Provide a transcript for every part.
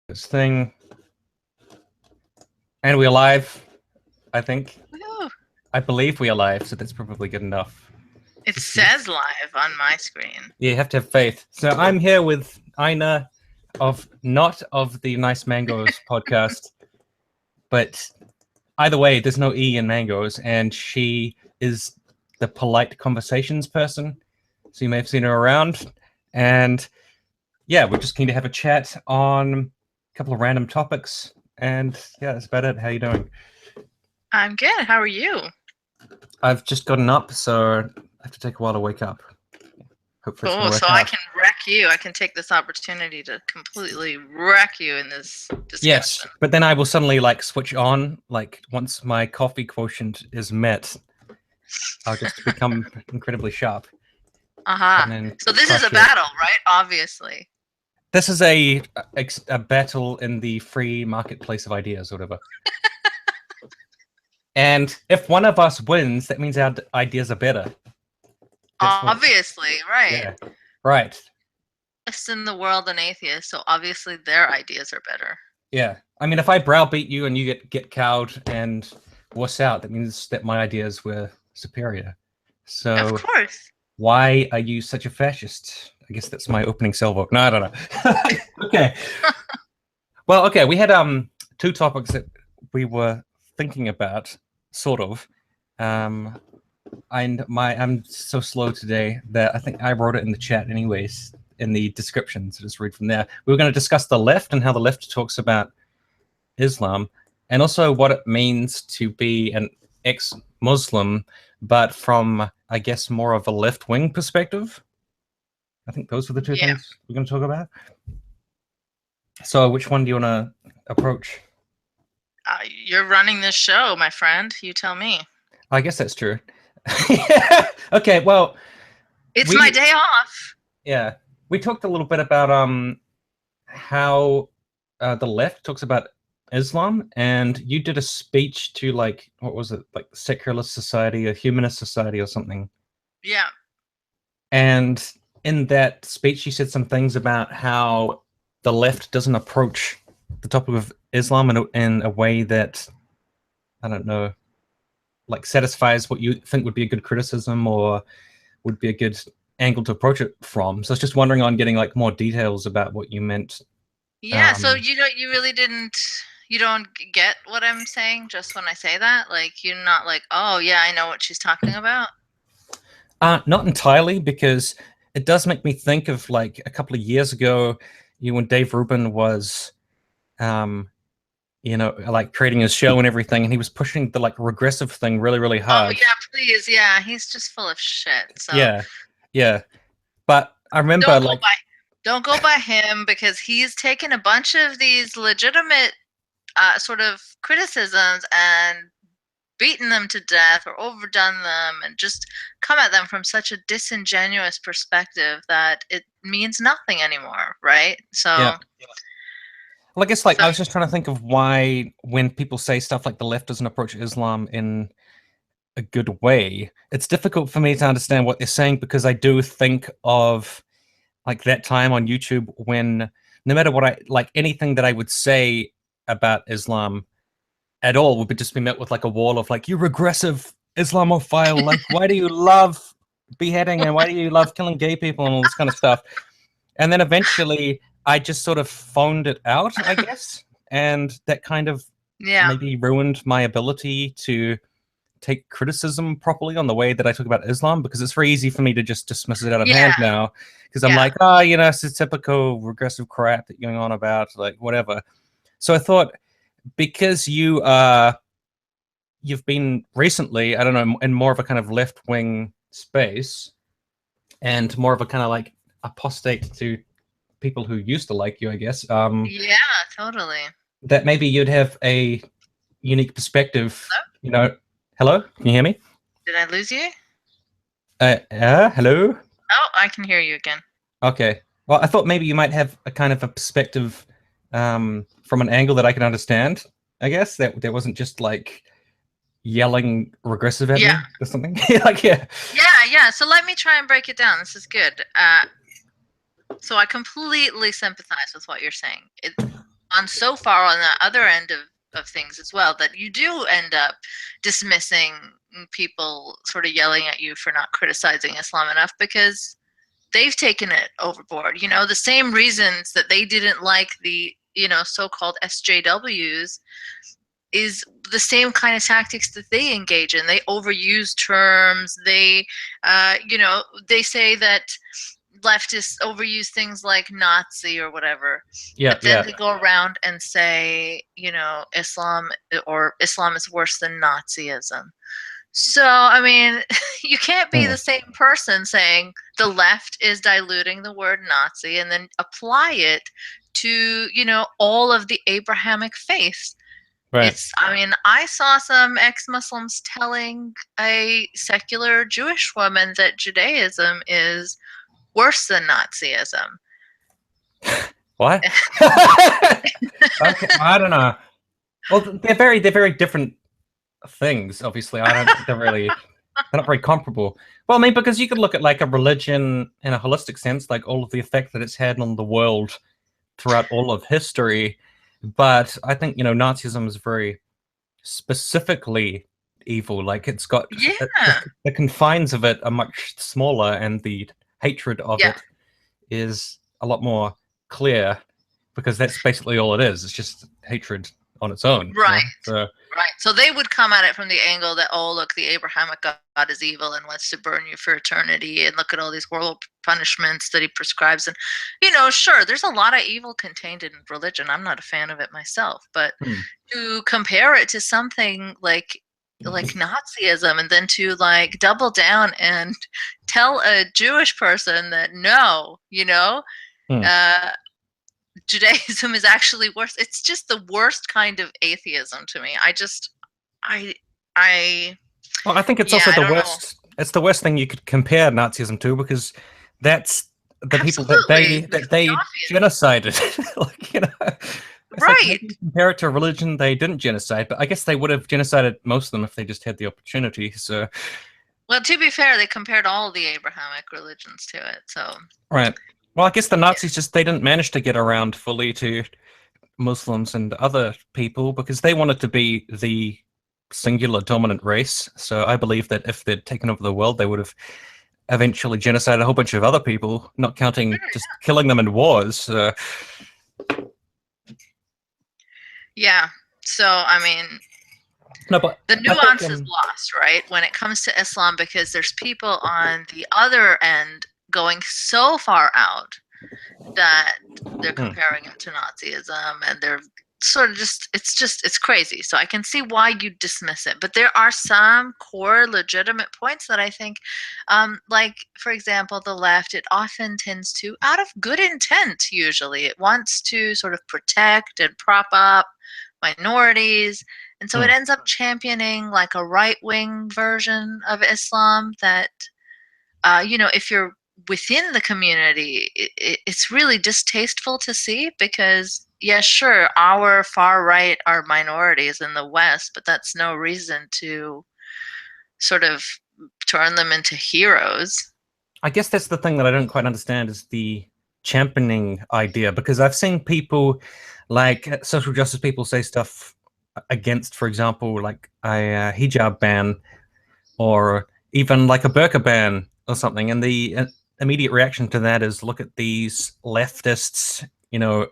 This thing. And we're live, I think. Woo. I believe we are live, so that's probably good enough. It says live on my screen. Yeah, you have to have faith. So I'm here with Eiynah not of the Nice Mangoes podcast, but either way, there's no E in mangoes, and she is the polite conversations person. So you may have seen her around. And yeah, we're just keen to have a chat on a couple of random topics. And yeah, that's about it. How you doing? I'm good. How are you? I've just gotten up, so I have to take a while to wake up. Hopefully Cool. So I can wreck you. I can take this opportunity to completely wreck you in this discussion. Yes, but then I will suddenly like switch on, like once my coffee quotient is met, I'll just become incredibly sharp. So this is a battle, right? Obviously. This is a battle in the free marketplace of ideas, or whatever. And if one of us wins, that means our ideas are better. Obviously, right. Yeah, right. Best in the world an atheist, so obviously their ideas are better. Yeah, I mean, if I browbeat you and you get cowed and wuss out, that means that my ideas were superior. So of course. Why are you such a fascist? I guess that's my opening salvo. No, I don't know. Okay. Well, okay, we had two topics that we were thinking about, sort of. And I'm so slow today that I think I wrote it in the chat anyways, in the description, so just read from there. We were going to discuss the left and how the left talks about Islam, and also what it means to be an ex-Muslim, but from, I guess, more of a left-wing perspective. I think those were the two things we're going to talk about. So which one do you want to approach? You're running this show, my friend. You tell me. I guess that's true. Okay, well, it's my day off. Yeah, we talked a little bit about how the left talks about Islam, and you did a speech to, like, what was it, like secularist society, a humanist society or something. Yeah. And in that speech you said some things about how the left doesn't approach the topic of Islam in a way that, I don't know, like satisfies what you think would be a good criticism or would be a good angle to approach it from. So I was just wondering on getting like more details about what you meant. Yeah, so you really you don't get what I'm saying just when I say that? Like, you're not like, oh yeah, I know what she's talking about? Not entirely, because it does make me think of like a couple of years ago, when Dave Rubin was like creating his show and everything, and he was pushing the like regressive thing really, really hard. Oh yeah, please, yeah, he's just full of shit. So yeah. But I remember don't go by him, because he's taken a bunch of these legitimate sort of criticisms and beaten them to death or overdone them and just come at them from such a disingenuous perspective that it means nothing anymore, right? So yeah. Well, I guess like I was just trying to think of why when people say stuff like the left doesn't approach Islam in a good way, it's difficult for me to understand what they're saying, because I do think of like that time on YouTube when no matter what anything that I would say about Islam at all would just be met with like a wall of like, you regressive Islamophile, like why do you love beheading and why do you love killing gay people and all this kind of stuff. And then eventually I just sort of phoned it out, I guess, and that kind of maybe ruined my ability to take criticism properly on the way that I talk about Islam, because it's very easy for me to just dismiss it out of hand now, because I'm like, oh, it's a typical regressive crap that you're going on about, like whatever. So I thought, because you've been recently, I don't know, in more of a kind of left-wing space and more of a kind of like apostate to people who used to like you, I guess. Yeah, totally. That maybe you'd have a unique perspective. Hello? Hello? Can you hear me? Did I lose you? Hello? Oh, I can hear you again. Okay. Well, I thought maybe you might have a kind of a perspective from an angle that I can understand, I guess, that there wasn't just like yelling regressive at me or something. Yeah. So let me try and break it down. This is good. So I completely sympathize with what you're saying. so far on the other end of things as well that you do end up dismissing people sort of yelling at you for not criticizing Islam enough because they've taken it overboard. You know, the same reasons that they didn't like the, you know, so-called SJWs is the same kind of tactics that they engage in. They overuse terms. They, you know, they say that leftists overuse things like Nazi or whatever. Yeah, But then yeah. they go around and say, you know, Islam is worse than Nazism. So, I mean, you can't be the same person saying the left is diluting the word Nazi and then apply it to, you know, all of the Abrahamic faiths. Right. I mean, I saw some ex-Muslims telling a secular Jewish woman that Judaism is worse than Nazism. What? Okay, I don't know. Well, they're very different things. Obviously, I don't think they're not very comparable. Well, I mean, because you could look at like a religion in a holistic sense, like all of the effect that it's had on the world throughout all of history. But I think, you know, Nazism is very specifically evil. Like it's got the confines of it are much smaller, and the hatred of it is a lot more clear, because that's basically all it is. It's just hatred on its own. Right. You know? Right. So they would come at it from the angle that, oh, look, the Abrahamic God is evil and wants to burn you for eternity, and look at all these horrible punishments that he prescribes. And, you know, sure, there's a lot of evil contained in religion. I'm not a fan of it myself, but to compare it to something like Nazism, and then to like double down and tell a Jewish person that no, you know, Judaism is actually worse. It's just the worst kind of atheism to me. Well, I think it's also the worst. It's the worst thing you could compare Nazism to, because that's the people that they genocided. Like, you know, right. Like, compare it to religion, they didn't genocide, but I guess they would have genocided most of them if they just had the opportunity. So, well, to be fair, they compared all the Abrahamic religions to it. So, right. Well, I guess the Nazis they didn't manage to get around fully to Muslims and other people, because they wanted to be the singular dominant race. So I believe that if they'd taken over the world, they would have eventually genocided a whole bunch of other people, not counting just killing them in wars. Yeah. So, I mean, no, but the nuance is lost, right, when it comes to Islam, because there's people on the other end going so far out that they're comparing it to Nazism, and they're sort of it's crazy. So I can see why you dismiss it, but there are some core legitimate points that I think, like, for example, the left, it often tends to, out of good intent, usually it wants to sort of protect and prop up minorities, and so it ends up championing like a right-wing version of Islam that, you know, if you're within the community, it's really distasteful to see, because, yeah, sure, our far right are minorities in the West, but that's no reason to sort of turn them into heroes. I guess that's the thing that I don't quite understand, is the championing idea, because I've seen people like social justice people say stuff against, for example, like a hijab ban, or even like a burqa ban or something, and the immediate reaction to that is, look at these leftists, you know,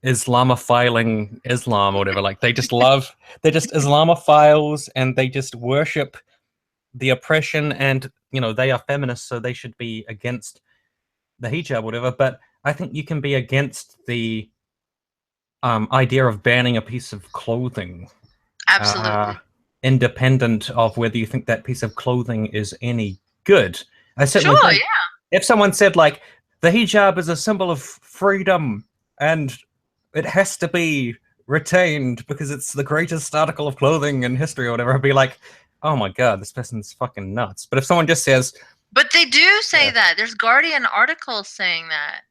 Islamophiling Islam or whatever. Like, they're just Islamophiles, and they just worship the oppression, and, you know, they are feminists, so they should be against the hijab or whatever. But I think you can be against the idea of banning a piece of clothing, Absolutely. independent of whether you think that piece of clothing is any good. I certainly Sure, think if someone said, like, the hijab is a symbol of freedom and it has to be retained because it's the greatest article of clothing in history or whatever, I'd be like, oh my god, this person's fucking nuts. But if someone just says... But they do say that. There's Guardian articles saying that.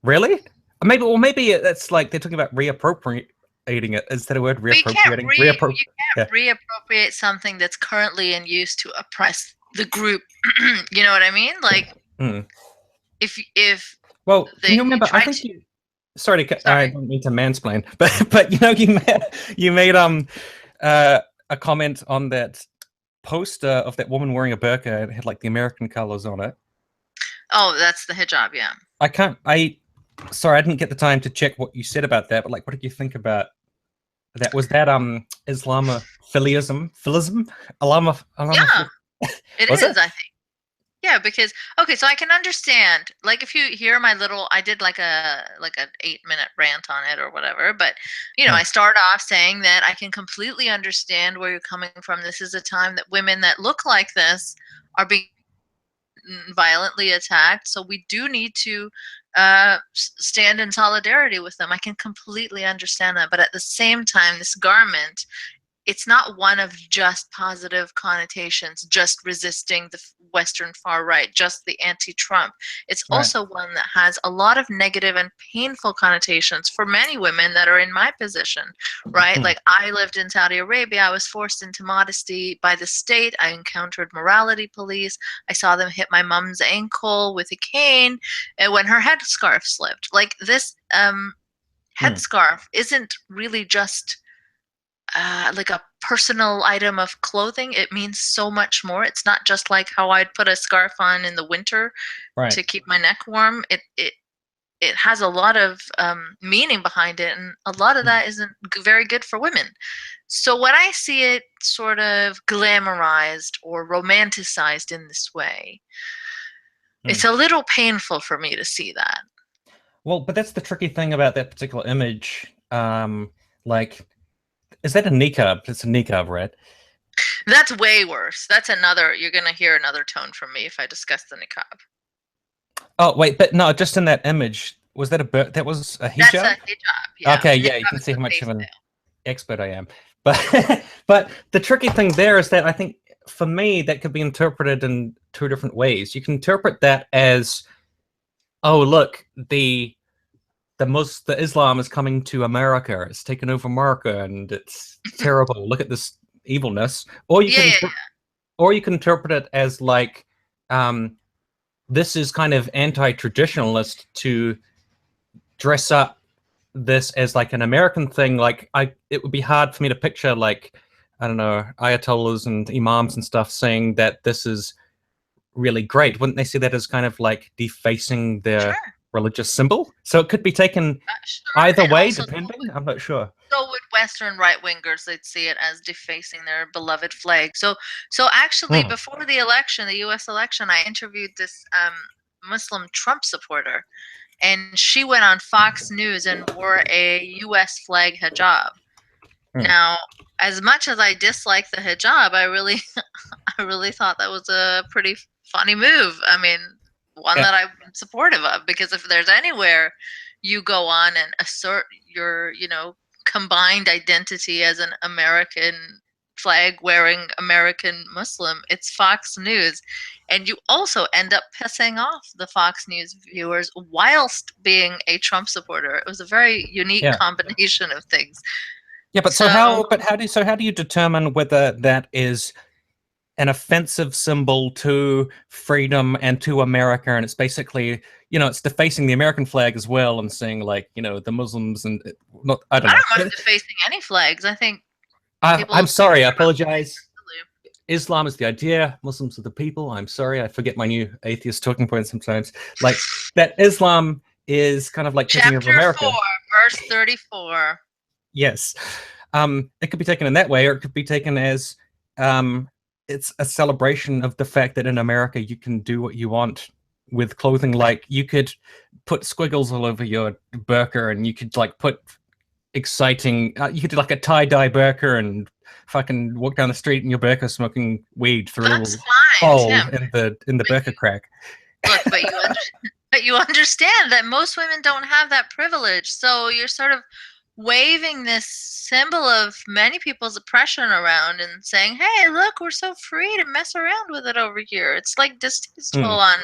Really? Maybe it's like they're talking about reappropriating it. Is that a word? Reappropriating? You can't reappropriate something that's currently in use to oppress the group. You know what I mean? Like, if well, they you remember, I think sorry to Sorry. I don't mean to mansplain, but you made a comment on that poster of that woman wearing a burqa. It had like the American colors on it. Oh, that's the hijab, yeah. Sorry, I didn't get the time to check what you said about that, but like, what did you think about that? Was that Islamophilism? Yeah, it Was is, it? I think. Yeah, because okay, so I can understand. Like if you hear my little, I did like an 8-minute rant on it or whatever. But I start off saying that I can completely understand where you're coming from. This is a time that women that look like this are being violently attacked. So we do need to stand in solidarity with them. I can completely understand that. But at the same time, this garment, it's not one of just positive connotations, just resisting the Western far right, just the anti-Trump. It's also one that has a lot of negative and painful connotations for many women that are in my position, right? Like I lived in Saudi Arabia. I was forced into modesty by the state. I encountered morality police. I saw them hit my mom's ankle with a cane when her headscarf slipped. Like this headscarf isn't really just like a personal item of clothing. It means so much more. It's not just like how I'd put a scarf on in the winter to keep my neck warm. It has a lot of meaning behind it, and a lot of that isn't very good for women. So when I see it sort of glamorized or romanticized in this way, it's a little painful for me to see that. Well, but that's the tricky thing about that particular image. Like, is that a niqab? It's a niqab, right? That's way worse. That's another. You're gonna hear another tone from me if I discuss the niqab. Oh wait, but no, just in that image, was that that was a hijab? That's a hijab. Yeah. Okay, yeah, you can see how much of an expert I am. But but the tricky thing there is that I think for me that could be interpreted in two different ways. You can interpret that as, oh look, the Islam is coming to America. It's taken over America, and it's terrible. Look at this evilness. Or you can interpret it as like, this is kind of anti-traditionalist to dress up this as like an American thing. Like it would be hard for me to picture like, I don't know, ayatollahs and imams and stuff saying that this is really great. Wouldn't they see that as kind of like defacing their religious symbol? So it could be taken either way, depending. I'm not sure. So would Western right-wingers, they'd see it as defacing their beloved flag. So actually, before the election, the U.S. election, I interviewed this Muslim Trump supporter, and she went on Fox News and wore a U.S. flag hijab. Now, as much as I dislike the hijab, I really thought that was a pretty funny move. I mean, one that I'm supportive of, because if there's anywhere you go on and assert your, combined identity as an American flag-wearing American Muslim, it's Fox News. And you also end up pissing off the Fox News viewers whilst being a Trump supporter. It was a very unique combination of things. Yeah, but how do you determine whether that is an offensive symbol to freedom and to America, and it's basically, it's defacing the American flag as well, and saying like, the Muslims and I don't mind defacing any flags. I think I'm sorry, I apologize. Islam is the idea, Muslims are the people. I'm sorry, I forget my new atheist talking points sometimes. Like that Islam is kind of like taking over America. Chapter 4, verse 34. Yes. It could be taken in that way, or it could be taken as it's a celebration of the fact that in America you can do what you want with clothing. Like you could put squiggles all over your burqa, and you could like put exciting, you could do like a tie-dye burqa and fucking walk down the street in your burqa smoking weed through a little hole in the burqa crack. Look, but you understand that most women don't have that privilege. So you're sort of waving this symbol of many people's oppression around and saying, hey, look, we're so free to mess around with it over here. It's like distasteful on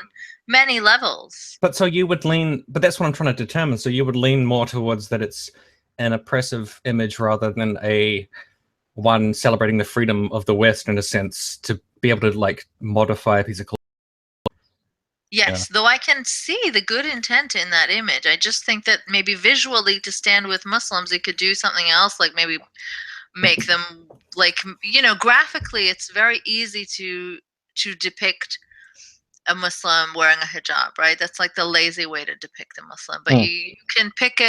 many levels. But so you would lean, but that's what I'm trying to determine. So you would lean more towards that it's an oppressive image rather than one celebrating the freedom of the West, in a sense, to be able to like modify a piece of clothing. Yes, though I can see the good intent in that image. I just think that maybe visually to stand with Muslims, it could do something else, like maybe make them like, you know, graphically it's very easy to depict a Muslim wearing a hijab, right? That's like the lazy way to depict a Muslim. But you can pick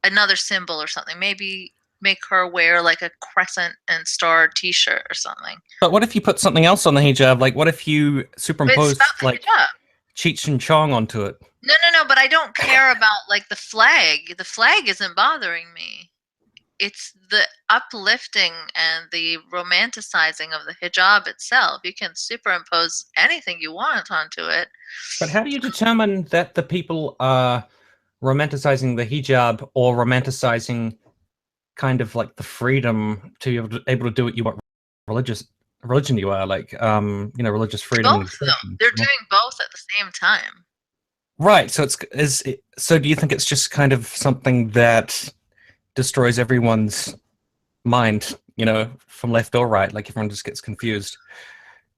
another symbol or something. Maybe make her wear like a crescent and star T-shirt or something. But what if you put something else on the hijab? Like, what if you It's superimpose about the like hijab. Cheech and Chong onto it? No, but I don't care about like the flag. The flag isn't bothering me. It's the uplifting and the romanticizing of the hijab itself. You can superimpose anything you want onto it. But how do you determine that the people are romanticizing the hijab or romanticizing kind of like the freedom to be able to do what you want, religion you are, like you know, religious freedom and Both, though. expression, They're you know? doing both at the same time. Right. So so do you think it's just kind of something that destroys everyone's mind, you know, from left or right, like everyone just gets confused?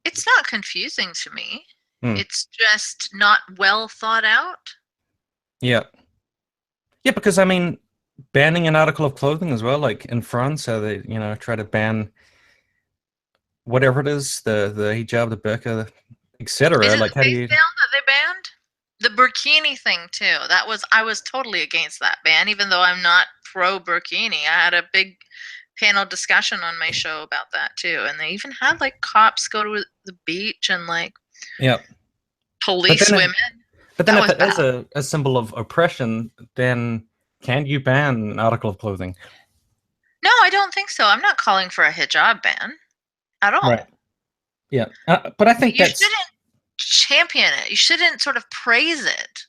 It's not confusing to me. Hmm. It's just not well thought out. Yeah. Yeah, because I mean, banning an article of clothing as well, like in France, how they, you know, try to ban whatever it is, the hijab, the burqa, Is etc. it Like, the how do face you? veil that they banned? The burkini thing too. I was totally against that ban, even though I'm not pro burkini. I had a big panel discussion on my show about that too, and they even had like cops go to the beach and like Yeah. But police then, women. but then, That if was it is bad. a symbol of oppression, then can you ban an article of clothing? No, I don't think so. I'm not calling for a hijab ban at Right. all. Yeah. But I think You that's shouldn't champion it. You shouldn't sort of praise it,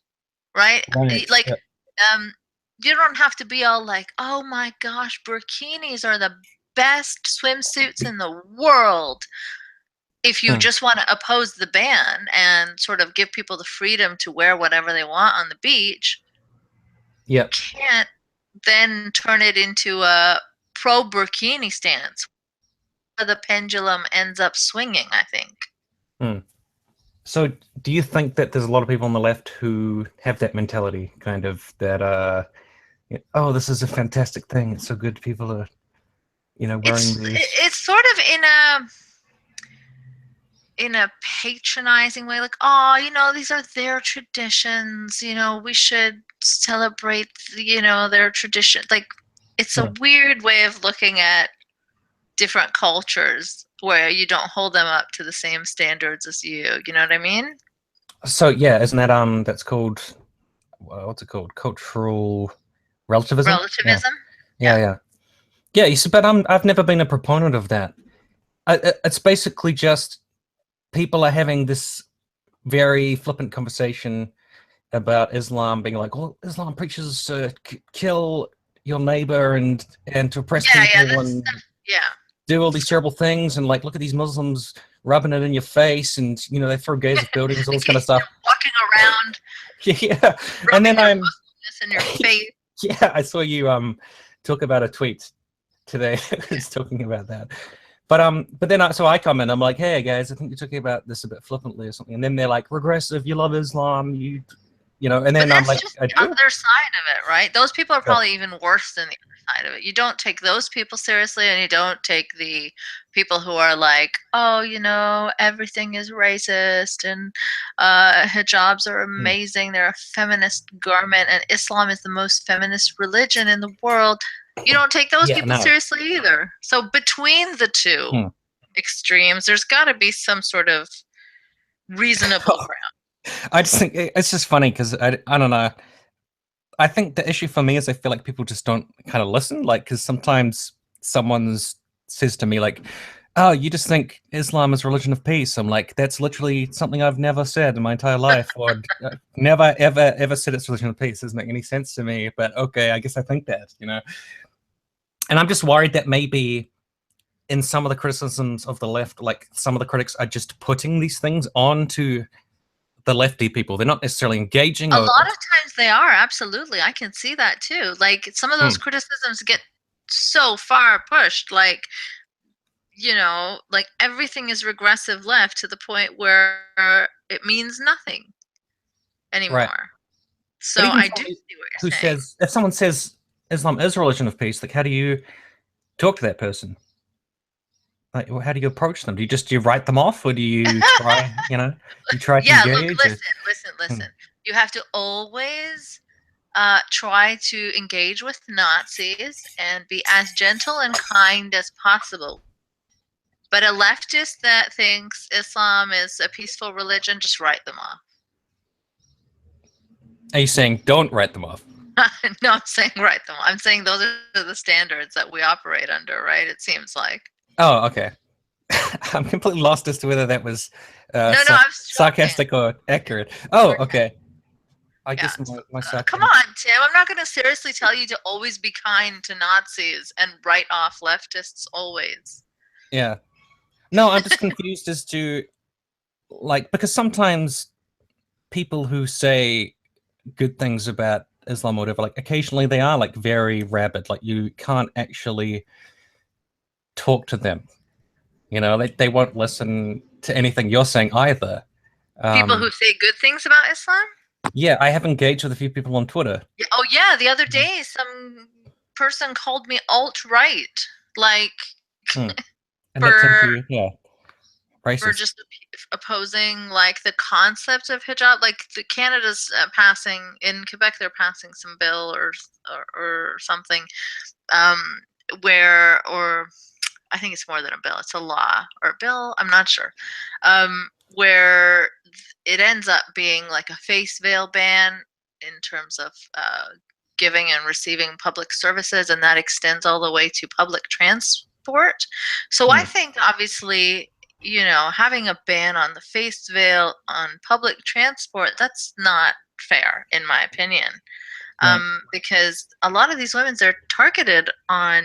right? right. Like, Yeah. um, you don't have to be all like, "Oh my gosh, burkinis are the best swimsuits in the world." If you Hmm. just want to oppose the ban and sort of give people the freedom to wear whatever they want on the beach, you Yeah. can't then turn it into a pro burkini stance where the pendulum ends up swinging, I think. Hmm. So, do you think that there's a lot of people on the left who have that mentality, kind of that, oh, this is a fantastic thing. It's so good. People are, you know, wearing these. It's sort of in a patronizing way, like, oh, you know, these are their traditions, you know, we should celebrate, you know, their tradition. Like, it's a Hmm. weird way of looking at different cultures where you don't hold them up to the same standards as you know what I mean? So, yeah, isn't that that's called what's it called? Cultural relativism? Yeah. Relativism. Yeah, Yeah. yeah. Yeah, you see, but I've never been a proponent of that. It's basically just people are having this very flippant conversation about Islam being like, well, Islam preaches kill your neighbor and to oppress Yeah, people this and stuff. Yeah. do all these terrible things and like look at these Muslims rubbing it in your face and you know they throw gays at buildings, all this kind of stuff. Walking around, Yeah, and rubbing then their I'm Muslimness in your face. yeah, I saw you talk about a tweet today that's talking about that. But then so I comment, I'm like, hey guys, I think you're talking about this a bit flippantly or something. And then they're like, regressive, you love Islam, you know, and But then I'm that's like, just I the do. other side of it, right? Those people are Yeah. probably even worse than the other side of it. You don't take those people seriously, and you don't take the people who are like, oh, you know, everything is racist, and hijabs are Hmm. amazing. They're a feminist garment, and Islam is the most feminist religion in the world. You don't take those Yeah, people no. seriously either. So between the two Hmm. extremes, there's got to be some sort of reasonable ground. I just think it's just funny because I don't know. I think the issue for me is I feel like people just don't kind of listen. Like, because sometimes someone's says to me like, "Oh, you just think Islam is religion of peace." I'm like, that's literally something I've never said in my entire life, or never ever said it's religion of peace. Doesn't make any sense to me. But okay, I guess I think that, you know. And I'm just worried that maybe in some of the criticisms of the left, like some of the critics are just putting these things onto the lefty people. They're not necessarily engaging A or lot of times they are, absolutely. I can see that too. Like some of those hmm, criticisms get so far pushed, like, you know, like everything is regressive left to the point where it means nothing. anymore. Right. So But even I do somebody see what who you're saying. says, if someone says Islam is a religion of peace, like how do you talk to that person? Like, how do you approach them? Do you write them off, or do you try, do you try to Yeah, look, engage? Or, hmm, listen. You have to always try to engage with Nazis and be as gentle and kind as possible. But a leftist that thinks Islam is a peaceful religion, just write them off. are you saying don't write them off? No, I'm saying write them off. I'm saying those are the standards that we operate under, right? It seems like. Oh, okay. I'm completely lost as to whether that was No, I was joking. sarcastic or accurate. Oh, Okay. okay. I Yeah. guess my Come sarcasm. on, Tim. I'm not going to seriously tell you to always be kind to Nazis and write off leftists always. Yeah. No, I'm just confused as to because sometimes people who say good things about Islam or whatever, like occasionally they are like very rabid. Like you can't actually talk to them. They won't listen to anything you're saying either. People who say good things about Islam? Yeah, I have engaged with a few people on Twitter. Yeah, oh, yeah. The other day, some person called me alt-right, like, And that tends for to, yeah, for racist. just opposing like the concept of hijab. Like Canada's passing in Quebec, they're passing some bill or something, um, where or I think it's more than a bill. It's a law or a bill. I'm not sure. Where it ends up being like a face veil ban in terms of giving and receiving public services, and that extends all the way to public transport. So I think obviously, having a ban on the face veil on public transport, that's not fair in my opinion. Right. Because a lot of these women, they're targeted on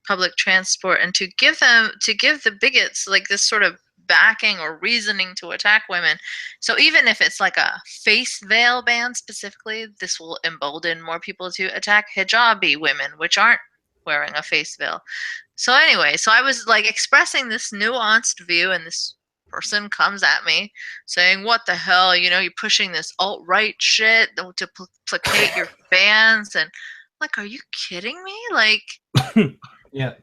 public transport, and to give the bigots like this sort of backing or reasoning to attack women. So even if it's like a face veil ban specifically, this will embolden more people to attack hijabi women, which aren't wearing a face veil. So anyway, so I was like expressing this nuanced view, and this person comes at me saying, "What the hell? You're pushing this alt-right shit to placate your fans." And like, are you kidding me? Like, Yeah.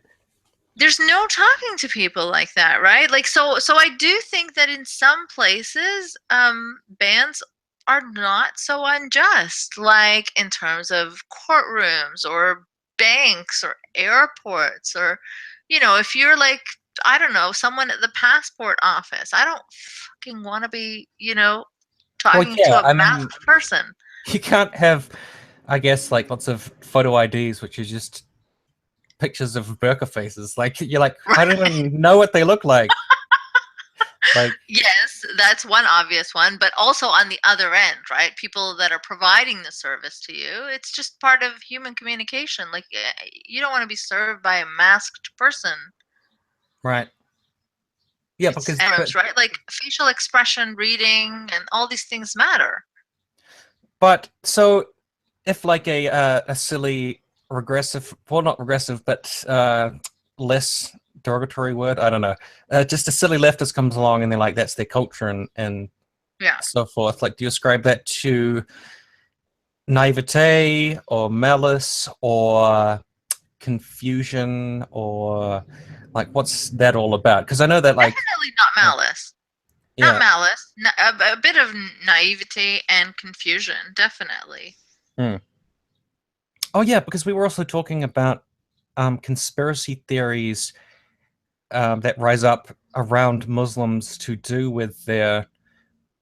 there's no talking to people like that, right? Like, so I do think that in some places, bans are not so unjust, like in terms of courtrooms or banks or airports, or if you're like, I don't know, someone at the passport office. I don't fucking want to be, Well, talking to yeah, a I mean, masked person. you can't have, I guess, like lots of photo IDs, which is just pictures of burqa faces. Like you're like, I don't even know what they look like. Like, Yes, that's one obvious one, but also on the other end, right? People that are providing the service to you, it's just part of human communication. Like, you don't want to be served by a masked person. right. Yeah, It's but right? Like facial expression, reading, and all these things matter. so if like a silly regressive, well, not regressive, but less derogatory word, I don't know, just a silly leftist comes along and they're like, that's their culture and Yeah. so forth. Like, do you ascribe that to naivete or malice or confusion, or like what's that all about? Because I know that like Definitely not malice. yeah. Not malice. A bit of naivety and confusion, definitely. Oh yeah, because we were also talking about conspiracy theories that rise up around Muslims to do with their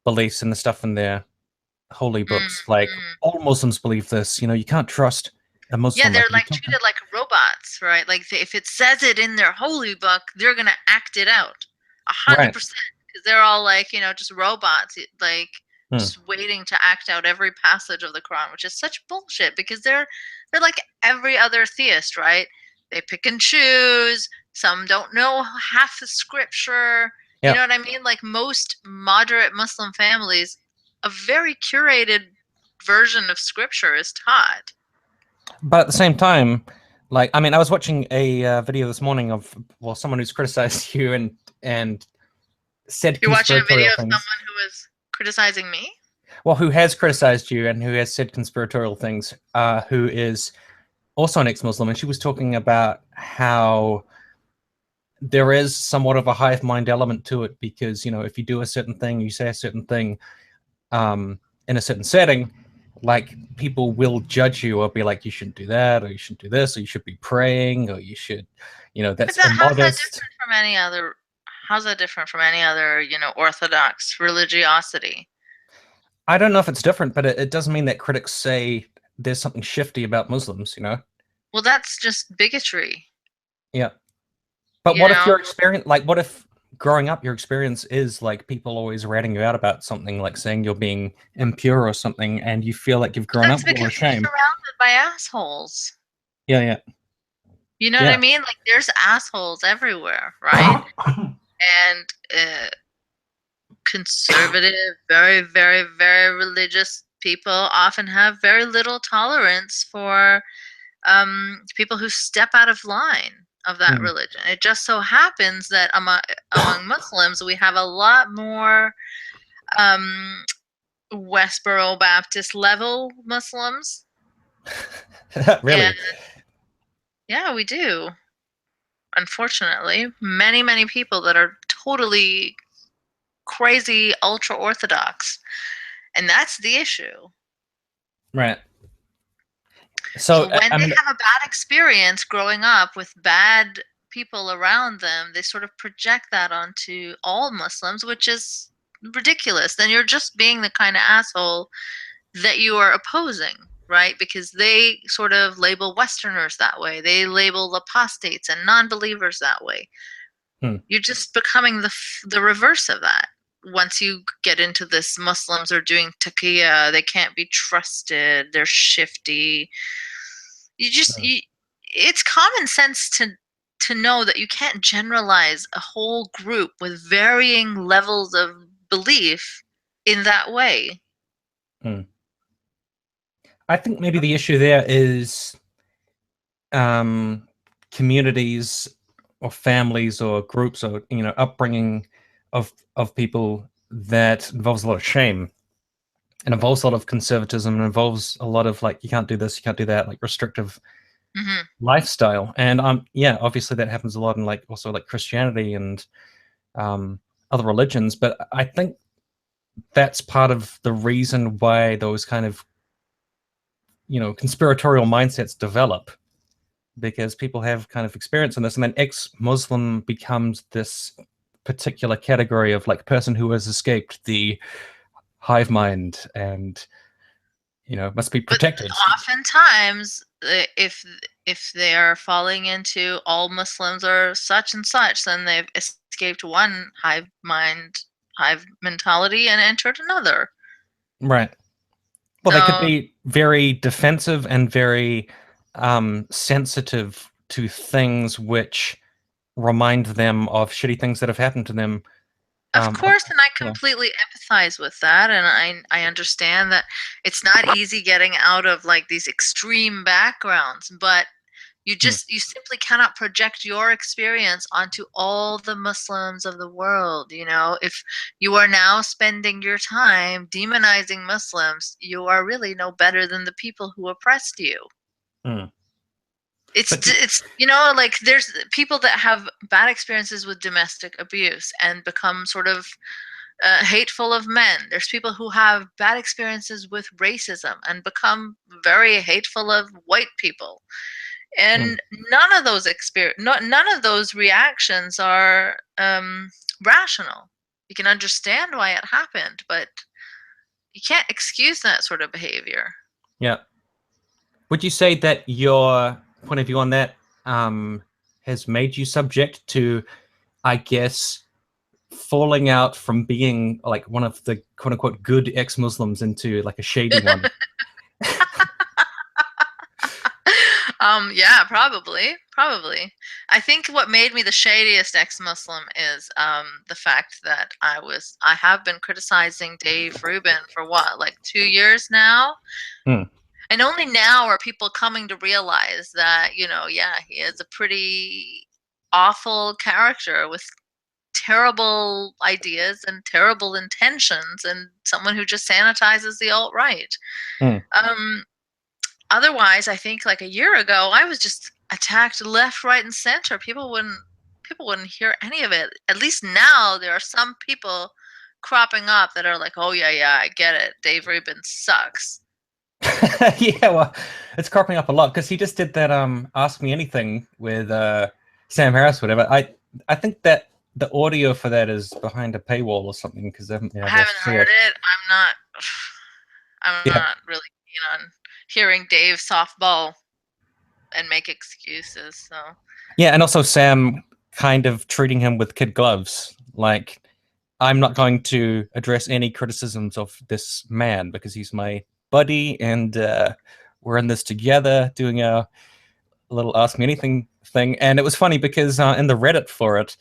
beliefs and the stuff in their holy books. Like all Muslims believe this. You can't trust a Muslim. Yeah, they're Like, like treated like robots, right? Like if it says it in their holy book, they're gonna act it out, 100%, right. because they're all like, just robots, like just waiting to act out every passage of the Quran, which is such bullshit. Because they're like every other theist, right? They pick and choose. Some don't know half the scripture. You know what I mean? Like most moderate Muslim families, a very curated version of scripture is taught. But at the same time, like, I mean, I was watching a video this morning of, well, someone who's criticized you and said You're watching a video conspiratorial of things. someone who was criticizing me? well, who has criticized you and who has said conspiratorial things, who is also an ex-Muslim, and she was talking about how there is somewhat of a hive mind element to it because, you know, if you do a certain thing, you say a certain thing in a certain setting, like people will judge you or be like, you shouldn't do that, or you shouldn't do this, or you should be praying, or you should, you know, that's How's that immodest. different from any other? How's that different from any other, orthodox religiosity? I don't know if it's different, but it doesn't mean that critics say there's something shifty about Muslims, you know? Well, that's just bigotry. Yeah. But You what if know, your experience, like, what if growing up, your experience is like people always ratting you out about something, like saying you're being impure or something, and you feel like you've but grown up that's with a lot because of you're shame? surrounded by assholes. Yeah, yeah, You know what I yeah. mean? Like there's assholes everywhere, right? And conservative, very, very, very religious people often have very little tolerance for people who step out of line of that Hmm. religion. It just so happens that among Muslims, we have a lot more um, Westboro Baptist level Muslims. And Really? yeah, we do. Unfortunately, many, many people that are totally crazy ultra orthodox. And that's the issue. Right. So So, when I they mean, have a bad experience growing up with bad people around them, they sort of project that onto all Muslims, which is ridiculous. Then you're just being the kind of asshole that you are opposing, right? Because they sort of label Westerners that way. They label apostates and non-believers that way. hmm, You're just becoming the reverse of that. Once you get into this, Muslims are doing taqiyya, they can't be trusted, they're shifty. You just hmm, you, it's common sense to know that you can't generalize a whole group with varying levels of belief in that way. hmm. I think maybe the issue there is um, communities or families or groups or, you know, upbringing of people that involves a lot of shame and involves a lot of conservatism and involves a lot of like, you can't do this, you can't do that, like restrictive Hmm. lifestyle. And yeah, obviously that happens a lot in like also like Christianity and um other religions, but I think that's part of the reason why those kind of, you know, conspiratorial mindsets develop, because people have kind of experience in this, and then ex-Muslim becomes this particular category of like person who has escaped the hive mind and, you know, must be But protected. oftentimes, if they are falling into all Muslims are such and such, then they've escaped one hive mind, hive mentality, and entered another. Right. Well, they could So, be very defensive and very sensitive to things which remind them of shitty things that have happened to them. of Um, course, and I yeah. completely empathize with that, and I understand that it's not easy getting out of like these extreme backgrounds, but Hmm. you simply cannot project your experience onto all the Muslims of the world. If you are now spending your time demonizing Muslims, you are really no better than the people who oppressed you. Hmm. It's But it's like there's people that have bad experiences with domestic abuse and become sort of hateful of men. There's people who have bad experiences with racism and become very hateful of white people. hmm. And none of those reactions are rational. You can understand why it happened, but you can't excuse that sort of behavior. Yeah. Would you say that your point of view on that has made you subject to, I guess, falling out from being like one of the quote unquote good ex-Muslims into like a shady one? Yeah, probably. I think what made me the shadiest ex-Muslim is the fact that I have been criticizing Dave Rubin for what, like 2 years now. Hmm. And only now are people coming to realize that, yeah, he is a pretty awful character with terrible ideas and terrible intentions, and someone who just sanitizes the alt-right. Hmm. Otherwise, I think like a year ago, I was just attacked left, right, and center. People wouldn't hear any of it. At least now there are some people cropping up that are like, "Oh yeah, I get it. Dave Rubin sucks." Yeah, well, it's cropping up a lot because he just did that Ask Me Anything with Sam Harris, whatever. I think that the audio for that is behind a paywall or something because I haven't been I able to haven't see heard it. it. I'm Yeah, not really keen on hearing Dave softball and make excuses. So yeah, and also Sam kind of treating him with kid gloves. Like, I'm not going to address any criticisms of this man because he's my buddy and we're in this together doing a little Ask Me Anything thing. And it was funny because in the Reddit for it,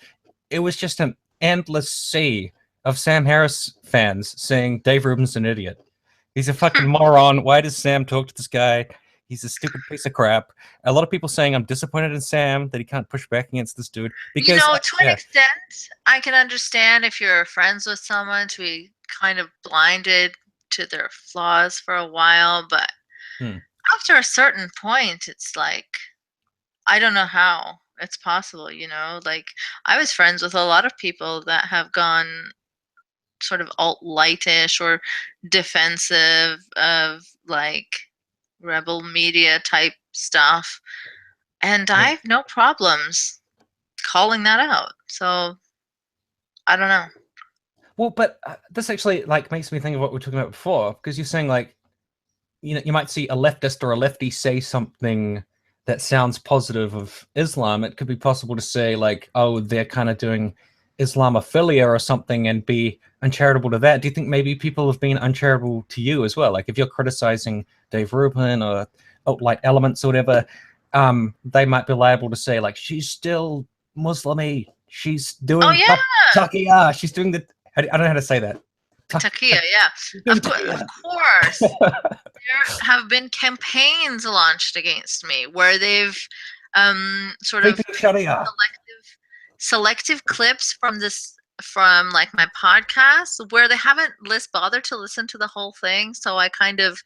it was just an endless sea of Sam Harris fans saying Dave Rubin's an idiot. He's a fucking moron. Why does Sam talk to this guy? He's a stupid piece of crap. A lot of people saying I'm disappointed in Sam that he can't push back against this dude because to an extent, I can understand if you're friends with someone to be kind of blinded to their flaws for a while, but Hmm. after a certain point, it's like I don't know how it's possible, Like I was friends with a lot of people that have gone sort of alt-lightish or defensive of like rebel media type stuff, and I Yeah. have no problems calling that out. So I don't know. Well, but this actually like makes me think of what we were talking about before because you're saying like you might see a leftist or a lefty say something that sounds positive of Islam. It could be possible to say like, oh, they're kind of doing Islamophilia or something and be uncharitable to that. Do you think maybe people have been uncharitable to you as well? Like if you're criticizing Dave Rubin or alt-right elements or whatever, they might be liable to say like, she's still Muslimy. She's Oh doing yeah, taqiyya. She's doing the. I don't know how to say that. Takia. Yeah, She's doing of taqiyya. course. There have been campaigns launched against me where they've sort of Keeping Sharia. selective clips from like my podcast where they haven't bothered to listen to the whole thing, so I kind of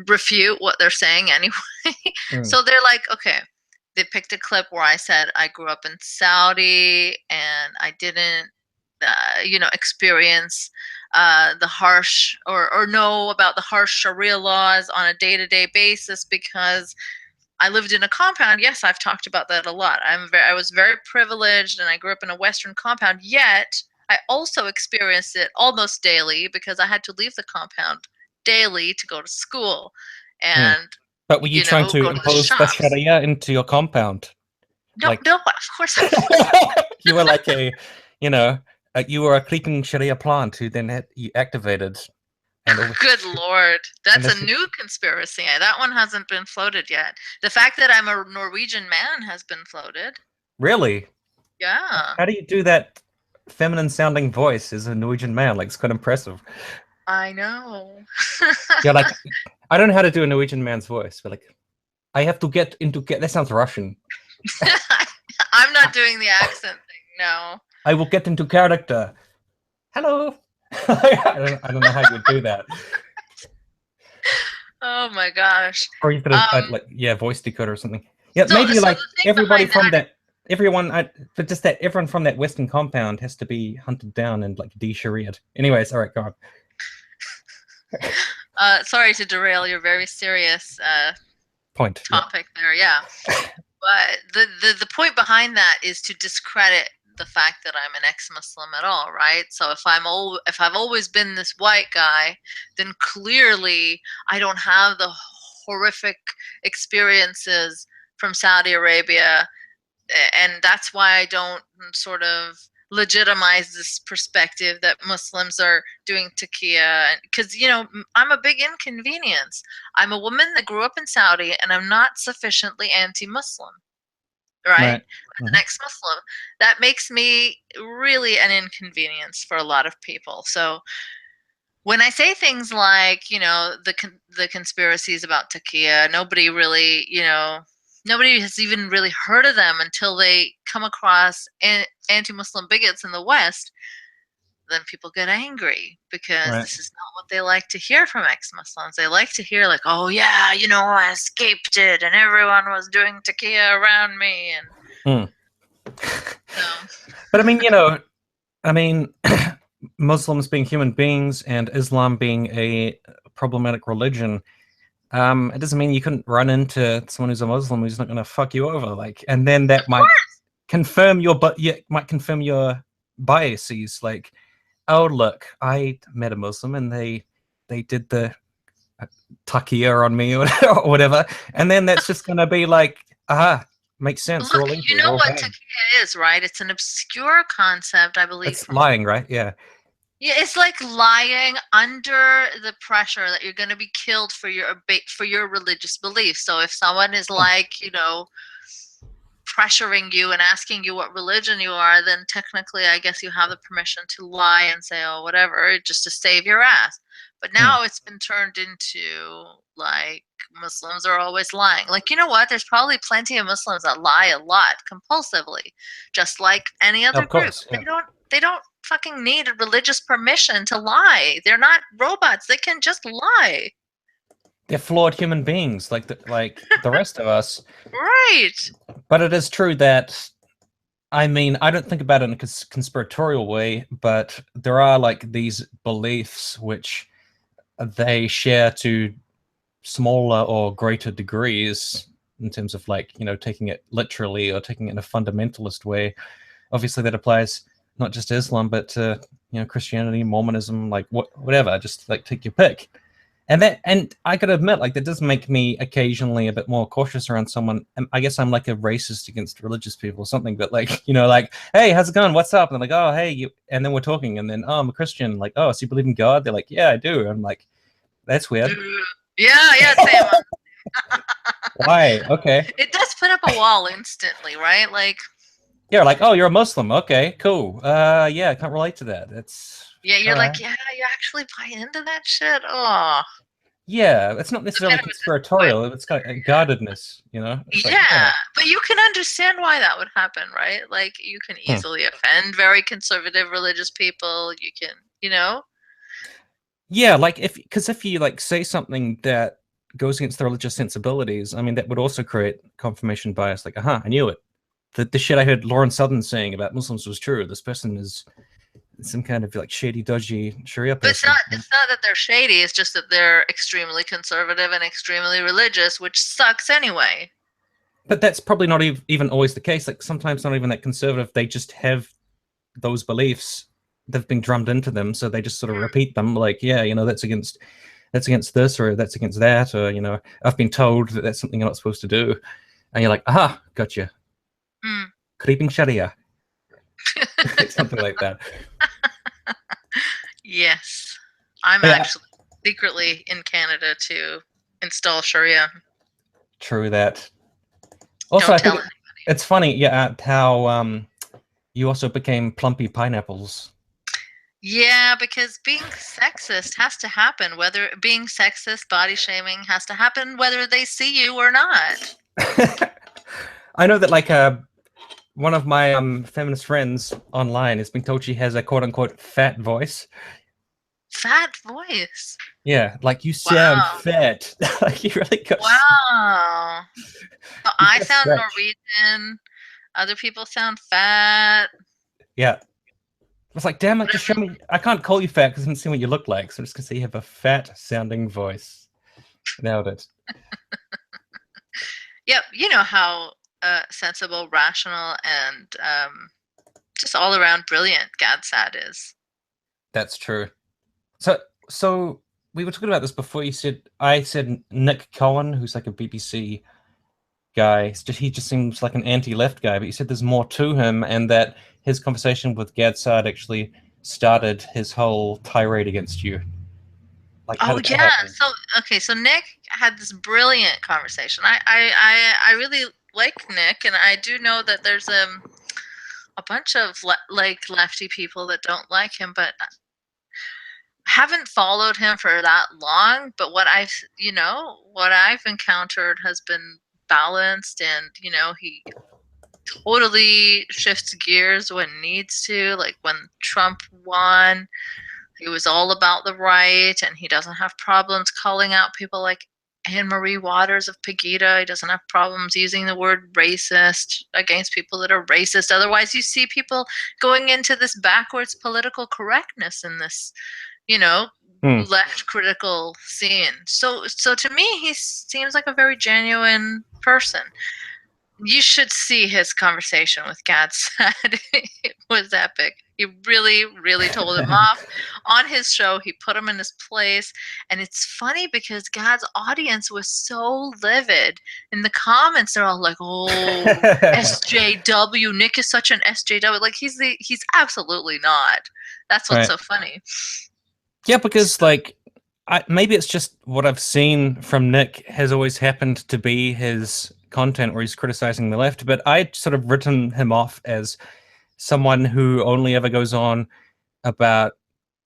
refute what they're saying anyway. Mm. So they're like, okay, they picked a clip where I said I grew up in Saudi and I didn't experience the harsh or know about the harsh Sharia laws on a day-to-day basis because I lived in a compound. Yes, I've talked about that a lot. I was very privileged and I grew up in a Western compound, yet I also experienced it almost daily because I had to leave the compound daily to go to school Mm. and, But were you trying to go to the impose the shops. Sharia into your compound? No, Like no, of course I wasn't. you were like a, you know, you were a creeping Sharia plant who then had you activated, and all Good Lord. and That's a this new conspiracy. That one hasn't been floated yet. The fact that I'm a Norwegian man has been floated. really. Yeah, How do you do that feminine sounding voice as a Norwegian man? Like it's quite impressive. I know. You're like, I don't know how to do a Norwegian man's voice, but like, I have to get. That sounds Russian. I'm not doing the accent thing, no. I will get into character. Hello. I don't know how you would do that. Oh my gosh. Or you could have Um, like voice decoder or something. Yeah, so maybe so like the thing everybody behind from that, that, but just that everyone from that Western compound has to be hunted down and like de-Sharia'd. Anyways, all right, go on. sorry to derail your very serious Point. Yeah. topic there, yeah. But the point behind that is to discredit the fact that I'm an ex-Muslim at all, right? So if I've always been this white guy, then clearly I don't have the horrific experiences from Saudi Arabia, and that's why I don't sort of legitimize this perspective that Muslims are doing taqiyya, because I'm a big inconvenience. I'm a woman that grew up in Saudi, and I'm not sufficiently anti-Muslim, right? Right. As an ex-Muslim, that makes me really an inconvenience for a lot of people. So when I say things like, the conspiracies about taqiyya, nobody really, nobody has even really heard of them until they come across anti-Muslim bigots in the West. Then people get angry because Right. this is not what they like to hear from ex-Muslims. They like to hear like, oh yeah, I escaped it and everyone was doing taqiyya around me. And But I mean, I mean, Muslims being human beings and Islam being a problematic religion, it doesn't mean you couldn't run into someone who's a Muslim who's not going to fuck you over, like, and then that of course. might confirm your biases, like, oh look, I met a Muslim and they did the taqiyya on me or whatever, and then that's just going to be like, aha, makes sense. They're Look, all you evil. They're know all what bad. taqiyya is, right? It's an obscure concept, I believe, It's from lying, right? Yeah. yeah, it's like lying under the pressure that you're going to be killed for your religious beliefs. So if someone is like, pressuring you and asking you what religion you are, then technically I guess you have the permission to lie and say, oh, whatever, just to save your ass. But Hmm. now it's been turned into like Muslims are always lying. Like, you know what? There's probably plenty of Muslims that lie a lot compulsively, just like any other Of group. course, yeah. They don't fucking need a religious permission to lie. They're not robots. They can just lie. They're flawed human beings, like the rest of us. Right. But it is true that, I mean, I don't think about it in a conspiratorial way, but there are like these beliefs which they share to smaller or greater degrees in terms of, like, taking it literally or taking it in a fundamentalist way. Obviously, that applies not just to Islam, but to Christianity, Mormonism, like whatever. Just like take your pick. And I gotta admit, like, that does make me occasionally a bit more cautious around someone. I guess I'm like a racist against religious people or something, but like, like, hey, how's it going? What's up? And they're like, oh, hey, you, and then we're talking, and then, oh, I'm a Christian. Like, oh, so you believe in God? They're like, yeah, I do. I'm like, that's weird. Yeah, same. Why? Okay. It does put up a wall instantly, right? Like, Yeah, like, oh, you're a Muslim. Okay, cool. Yeah, I can't relate to that. It's yeah, all you're right. like, yeah, you actually buy into that shit? Oh, Yeah, it's not it's a necessarily bit of a disappointment. conspiratorial. It's got a guardedness, It's like, Yeah, yeah. but you can understand why that would happen, right? Like, you can Hmm. easily offend very conservative religious people. You can, you know? Yeah, like, if you like say something that goes against the religious sensibilities, I mean, that would also create confirmation bias. Like, aha, I knew it. The shit I heard Lauren Southern saying about Muslims was true. This person is some kind of like shady, dodgy Sharia But person. it's not that they're shady, it's just that they're extremely conservative and extremely religious, which sucks anyway. But that's probably not even always the case. Like, sometimes not even that conservative. They just have those beliefs. They've been drummed into them, so they just sort of repeat them. Like, yeah, that's against this, or that's against that, or I've been told that that's something you're not supposed to do, and you're like, aha, gotcha. Mm. Creeping Sharia. Something like that. Yes. I'm Yeah, actually secretly in Canada to install Sharia. true that. Also, Don't I tell think anybody. it's funny, yeah, how you also became plumpy pineapples. Yeah, because being sexist has to happen, whether being sexist, body shaming has to happen whether they see you or not. I know that, like, one of my feminist friends online has been told she has a quote unquote fat voice. Fat voice. Yeah, like, you sound Wow. fat. Like, you really got Wow. So you've I got sound stretch. Norwegian. Other people sound fat. Yeah. It's like, damn it, just show Whatever. me. I can't call you fat because I haven't seen what you look like. So I'm just gonna say you have a fat sounding voice. Nailed it. Yep. You know how sensible, rational, and just all around brilliant Gadsad is. That's true. So we were talking about this before. I said Nick Cohen, who's like a BBC guy. He just seems like an anti-left guy, but you said there's more to him, and that his conversation with Gadsad actually started his whole tirade against you. Like, how Oh did that yeah. happen? So okay. So Nick had this brilliant conversation. I really like Nick, and I do know that there's a bunch of like lefty people that don't like him, but I haven't followed him for that long. But what I've encountered has been balanced, and he totally shifts gears when needs to. Like when Trump won, he was all about the right, and he doesn't have problems calling out people like Anne Marie Waters of Pegida. He doesn't have problems using the word racist against people that are racist. Otherwise, you see people going into this backwards political correctness in this, left critical scene. So to me, he seems like a very genuine person. You should see his conversation with Gad Saad. It was epic. He really, really told him off on his show. He put him in his place. And it's funny because Gad's audience was so livid. In the comments, they're all like, "Oh, SJW. Nick is such an SJW." Like he's absolutely not. That's what's so funny. Yeah, because like maybe it's just what I've seen from Nick has always happened to be his content where he's criticizing the left, but I'd sort of written him off as someone who only ever goes on about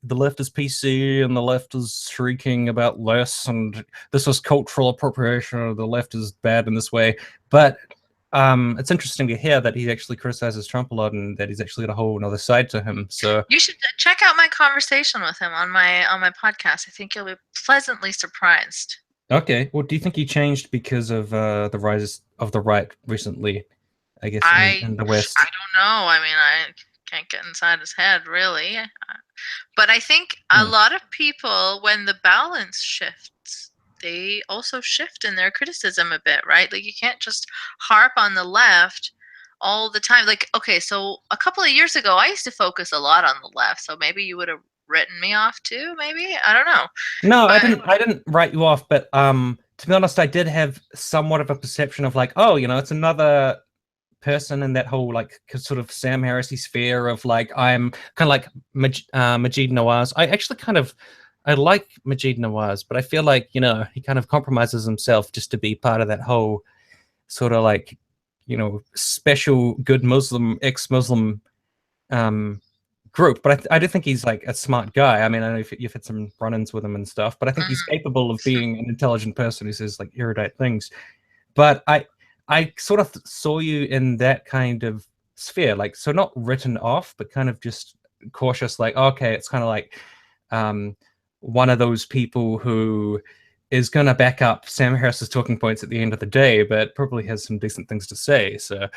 the left is PC and the left is shrieking about less and this was cultural appropriation or the left is bad in this way. But it's interesting to hear that he actually criticizes Trump a lot and that he's actually got a whole another side to him. So you should check out my conversation with him on my podcast. I think you'll be pleasantly surprised. Okay. Well, do you think he changed because of the rise of the right recently, I guess, in the West? I don't know. I mean, I can't get inside his head, really. But I think a lot of people, when the balance shifts, they also shift in their criticism a bit, right? Like, you can't just harp on the left all the time. Like, okay, so a couple of years ago, I used to focus a lot on the left, so maybe you would have written me off too, maybe? I don't know. No, but I didn't write you off, but to be honest, I did have somewhat of a perception of like, oh, it's another person in that whole like sort of Sam Harrisy sphere of like, I'm kind of like Majid Nawaz. I actually I like Majid Nawaz, but I feel like, he kind of compromises himself just to be part of that whole sort of like, special good Muslim, ex-Muslim group. But I do think he's like a smart guy. I mean, I know you've had some run-ins with him and stuff, but I think he's capable of being an intelligent person who says like erudite things. But I sort of saw you in that kind of sphere, like, so not written off, but kind of just cautious, like, okay, it's kind of like one of those people who is going to back up Sam Harris's talking points at the end of the day, but probably has some decent things to say. So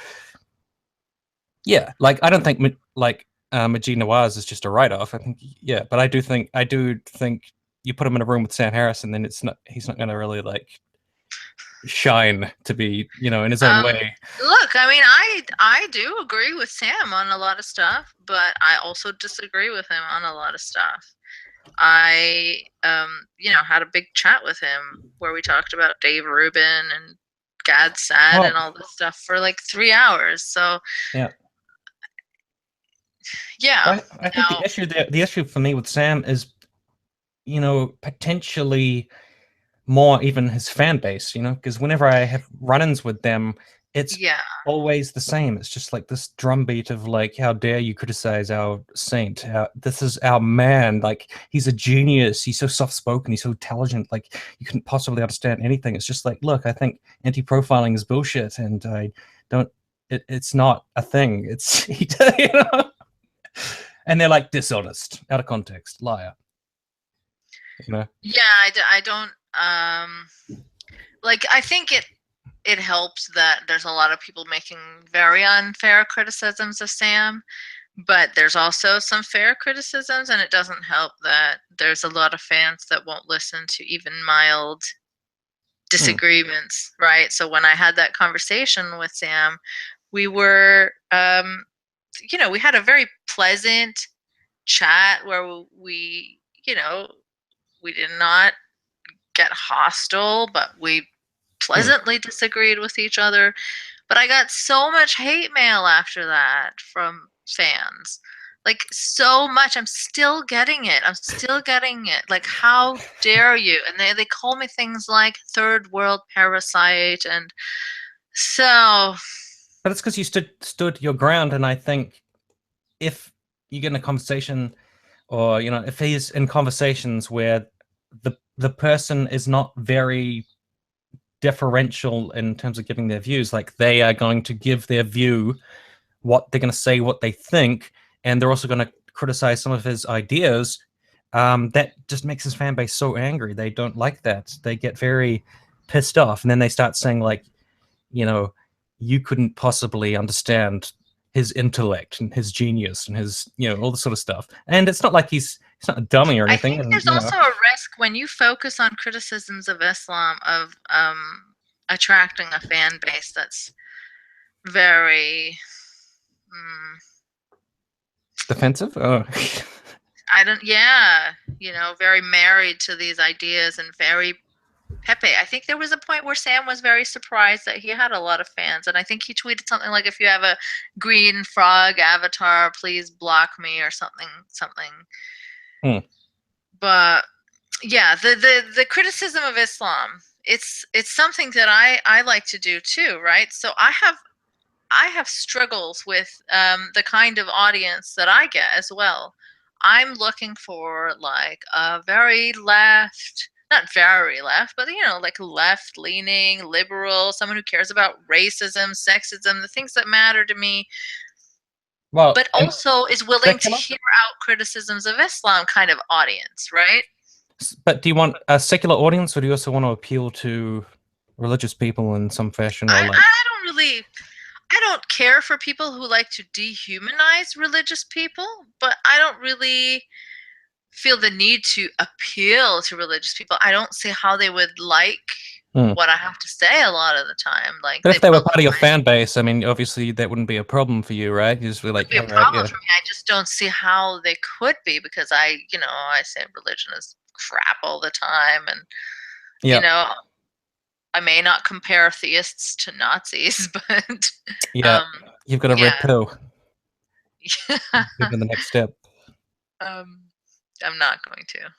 yeah, like, I don't think Majid Nawaz is just a write-off. I think, yeah, but I do think you put him in a room with Sam Harris, and then he's not going to really like shine to be, in his own way. Look, I mean, I do agree with Sam on a lot of stuff, but I also disagree with him on a lot of stuff. I had a big chat with him where we talked about Dave Rubin and Gad Saad and all this stuff for like 3 hours. So yeah. I think the issue for me with Sam is, potentially more even his fan base, because whenever I have run-ins with them, it's always the same. It's just like this drumbeat of like, how dare you criticize our saint? This is our man. Like, he's a genius. He's so soft-spoken. He's so intelligent. Like, you couldn't possibly understand anything. It's just like, look, I think anti-profiling is bullshit, and I don't. It's not a thing. It's and they're like dishonest, out of context, liar. Yeah, I don't. Like, I think it helps that there's a lot of people making very unfair criticisms of Sam, but there's also some fair criticisms, and it doesn't help that there's a lot of fans that won't listen to even mild disagreements, right? So when I had that conversation with Sam, we were, we had a very pleasant chat where we did not get hostile, but we pleasantly disagreed with each other. But I got so much hate mail after that from fans, like so much. I'm still getting it. Like, how dare you? And they call me things like third world parasite, and so. But it's because you stood your ground, and I think if you get in a conversation, or if he's in conversations where the person is not very differential in terms of giving their views. Like they are going to give their view, what they're going to say, what they think, and they're also going to criticize some of his ideas. That just makes his fan base so angry. They don't like that. They get very pissed off, and then they start saying like, you know, you couldn't possibly understand his intellect and his genius and his, you know, all this sort of stuff. And it's not like he's not a dummy or I anything. think And, there's you know, also a risk when you focus on criticisms of Islam of attracting a fan base that's very defensive. Oh. very married to these ideas and very pepe. I think there was a point where Sam was very surprised that he had a lot of fans, and I think he tweeted something like, "If you have a green frog avatar, please block me," or something. But yeah, the criticism of Islam, it's something that I like to do too, right? So I have struggles with the kind of audience that I get as well. I'm looking for like a very left, not very left, but like left-leaning, liberal, someone who cares about racism, sexism, the things that matter to me. Well, but also is willing secular? to hear out criticisms of Islam kind of audience, right? But do you want a secular audience, or do you also want to appeal to religious people in some fashion? Or I like, I don't care for people who like to dehumanize religious people, but I don't really feel the need to appeal to religious people. I don't see how they would like what I have to say a lot of the time. Like, but if they were part of your fan base, I mean, obviously that wouldn't be a problem for you, right? You just be like, it would be a problem for me. I just don't see how they could be, because I say religion is crap all the time, and I may not compare theists to Nazis, but you've got a red pill. Give them the next step. I'm not going to.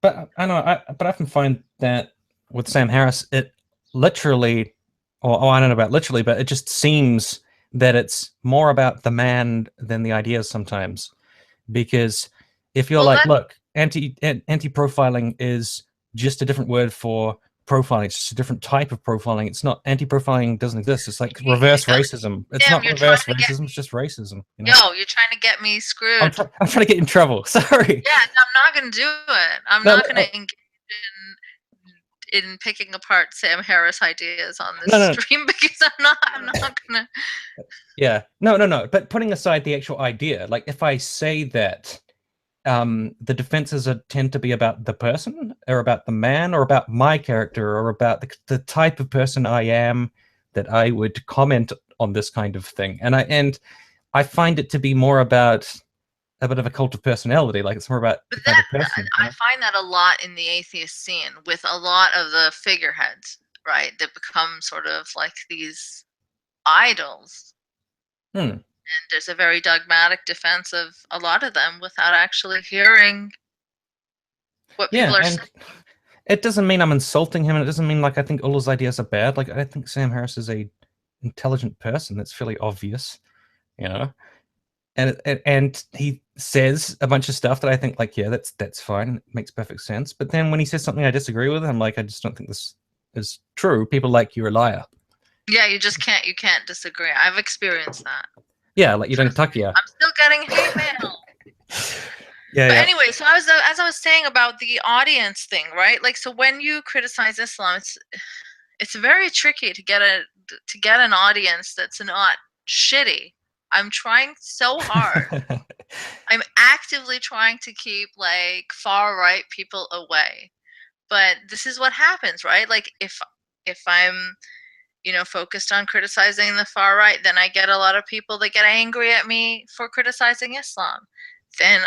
But I know, but I often find that with Sam Harris, it literally, or I don't know about literally, but it just seems that it's more about the man than the ideas sometimes. Because if you're look, anti-profiling is just a different word for profiling. It's just a different type of profiling. It's not, anti-profiling doesn't exist. It's like reverse racism. It's not reverse racism. It's just racism. Yo, you're trying to get me screwed. I'm trying to get in trouble. Sorry. Yeah, I'm not going to do it. I'm not going to engage in picking apart Sam Harris ideas on this stream, because I'm not going to. Yeah. No. But putting aside the actual idea, like if I say that the defenses tend to be about the person, or about the man, or about my character, or about the type of person I am, that I would comment on this kind of thing. And I find it to be more about a bit of a cult of personality. Like, it's more about the kind of person. I find that a lot in the atheist scene, with a lot of the figureheads, right, that become sort of like these idols. And there's a very dogmatic defense of a lot of them without actually hearing what people are saying. It doesn't mean I'm insulting him, and it doesn't mean like I think all his ideas are bad. Like, I think Sam Harris is a intelligent person. That's fairly obvious, and he says a bunch of stuff that I think, like, yeah, that's fine, it makes perfect sense. But then when he says something I disagree with, I'm like, I just don't think this is true. People like, you're a liar. Yeah, you can't disagree. I've experienced that. Yeah, like, you don't talk. Yeah, I'm still getting hate mail. But anyway, so as I was saying about the audience thing, right? Like, so when you criticize Islam, it's very tricky to get an audience that's not shitty. I'm trying so hard. I'm actively trying to keep like far right people away. But this is what happens, right? Like, if I'm focused on criticizing the far right, then I get a lot of people that get angry at me for criticizing Islam. Then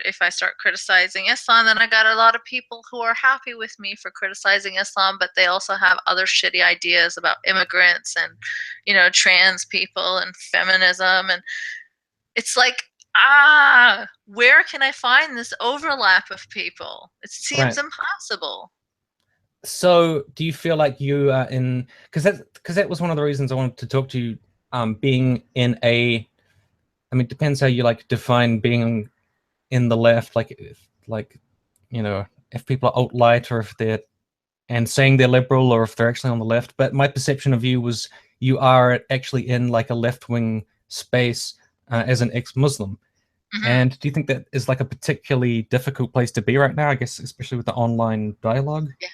if I start criticizing Islam, then I got a lot of people who are happy with me for criticizing Islam, but they also have other shitty ideas about immigrants and, trans people and feminism. And it's like, where can I find this overlap of people? It seems impossible. So do you feel like you are in, because that was one of the reasons I wanted to talk to you, being in a, I mean, it depends how you like define being in the left, like if people are alt-right, or if they're and saying they're liberal or if they're actually on the left. But my perception of you was you are actually in like a left-wing space as an ex-Muslim. And do you think that is like a particularly difficult place to be right now? I guess especially with the online dialogue. Yeah.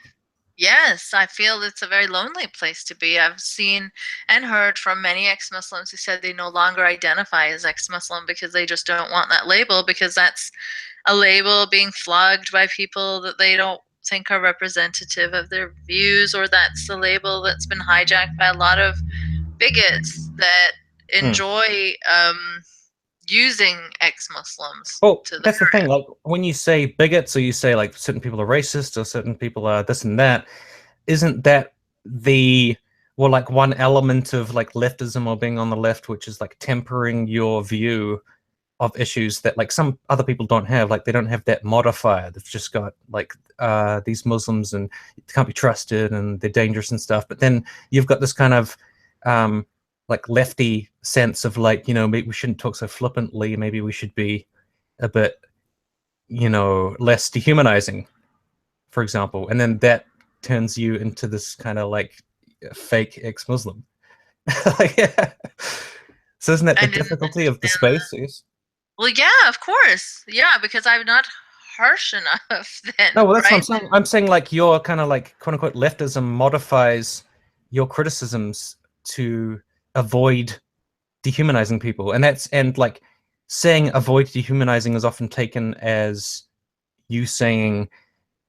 Yes, I feel it's a very lonely place to be. I've seen and heard from many ex-Muslims who said they no longer identify as ex-Muslim because they just don't want that label, because that's a label being flogged by people that they don't think are representative of their views, or that's a label that's been hijacked by a lot of bigots that enjoy using ex-Muslims. Well, that's the thing. Like when you say bigots, or you say like certain people are racist, or certain people are this and that, isn't that the like one element of like leftism or being on the left, which is like tempering your view of issues that like some other people don't have? Like they don't have that modifier. They've just got like these Muslims and can't be trusted and they're dangerous and stuff. But then you've got this kind of like lefty sense of like, you know, maybe we shouldn't talk so flippantly. Maybe we should be a bit, you know, less dehumanizing, for example. And then that turns you into this kind of like fake ex-Muslim. Like, yeah. So isn't that the difficulty of the space? Yes? Well, yeah, of course. Yeah, because I'm not harsh enough then. No, well, that's right? what I'm saying. I'm saying like your kind of like quote unquote leftism modifies your criticisms to avoid dehumanizing people. And like saying avoid dehumanizing is often taken as you saying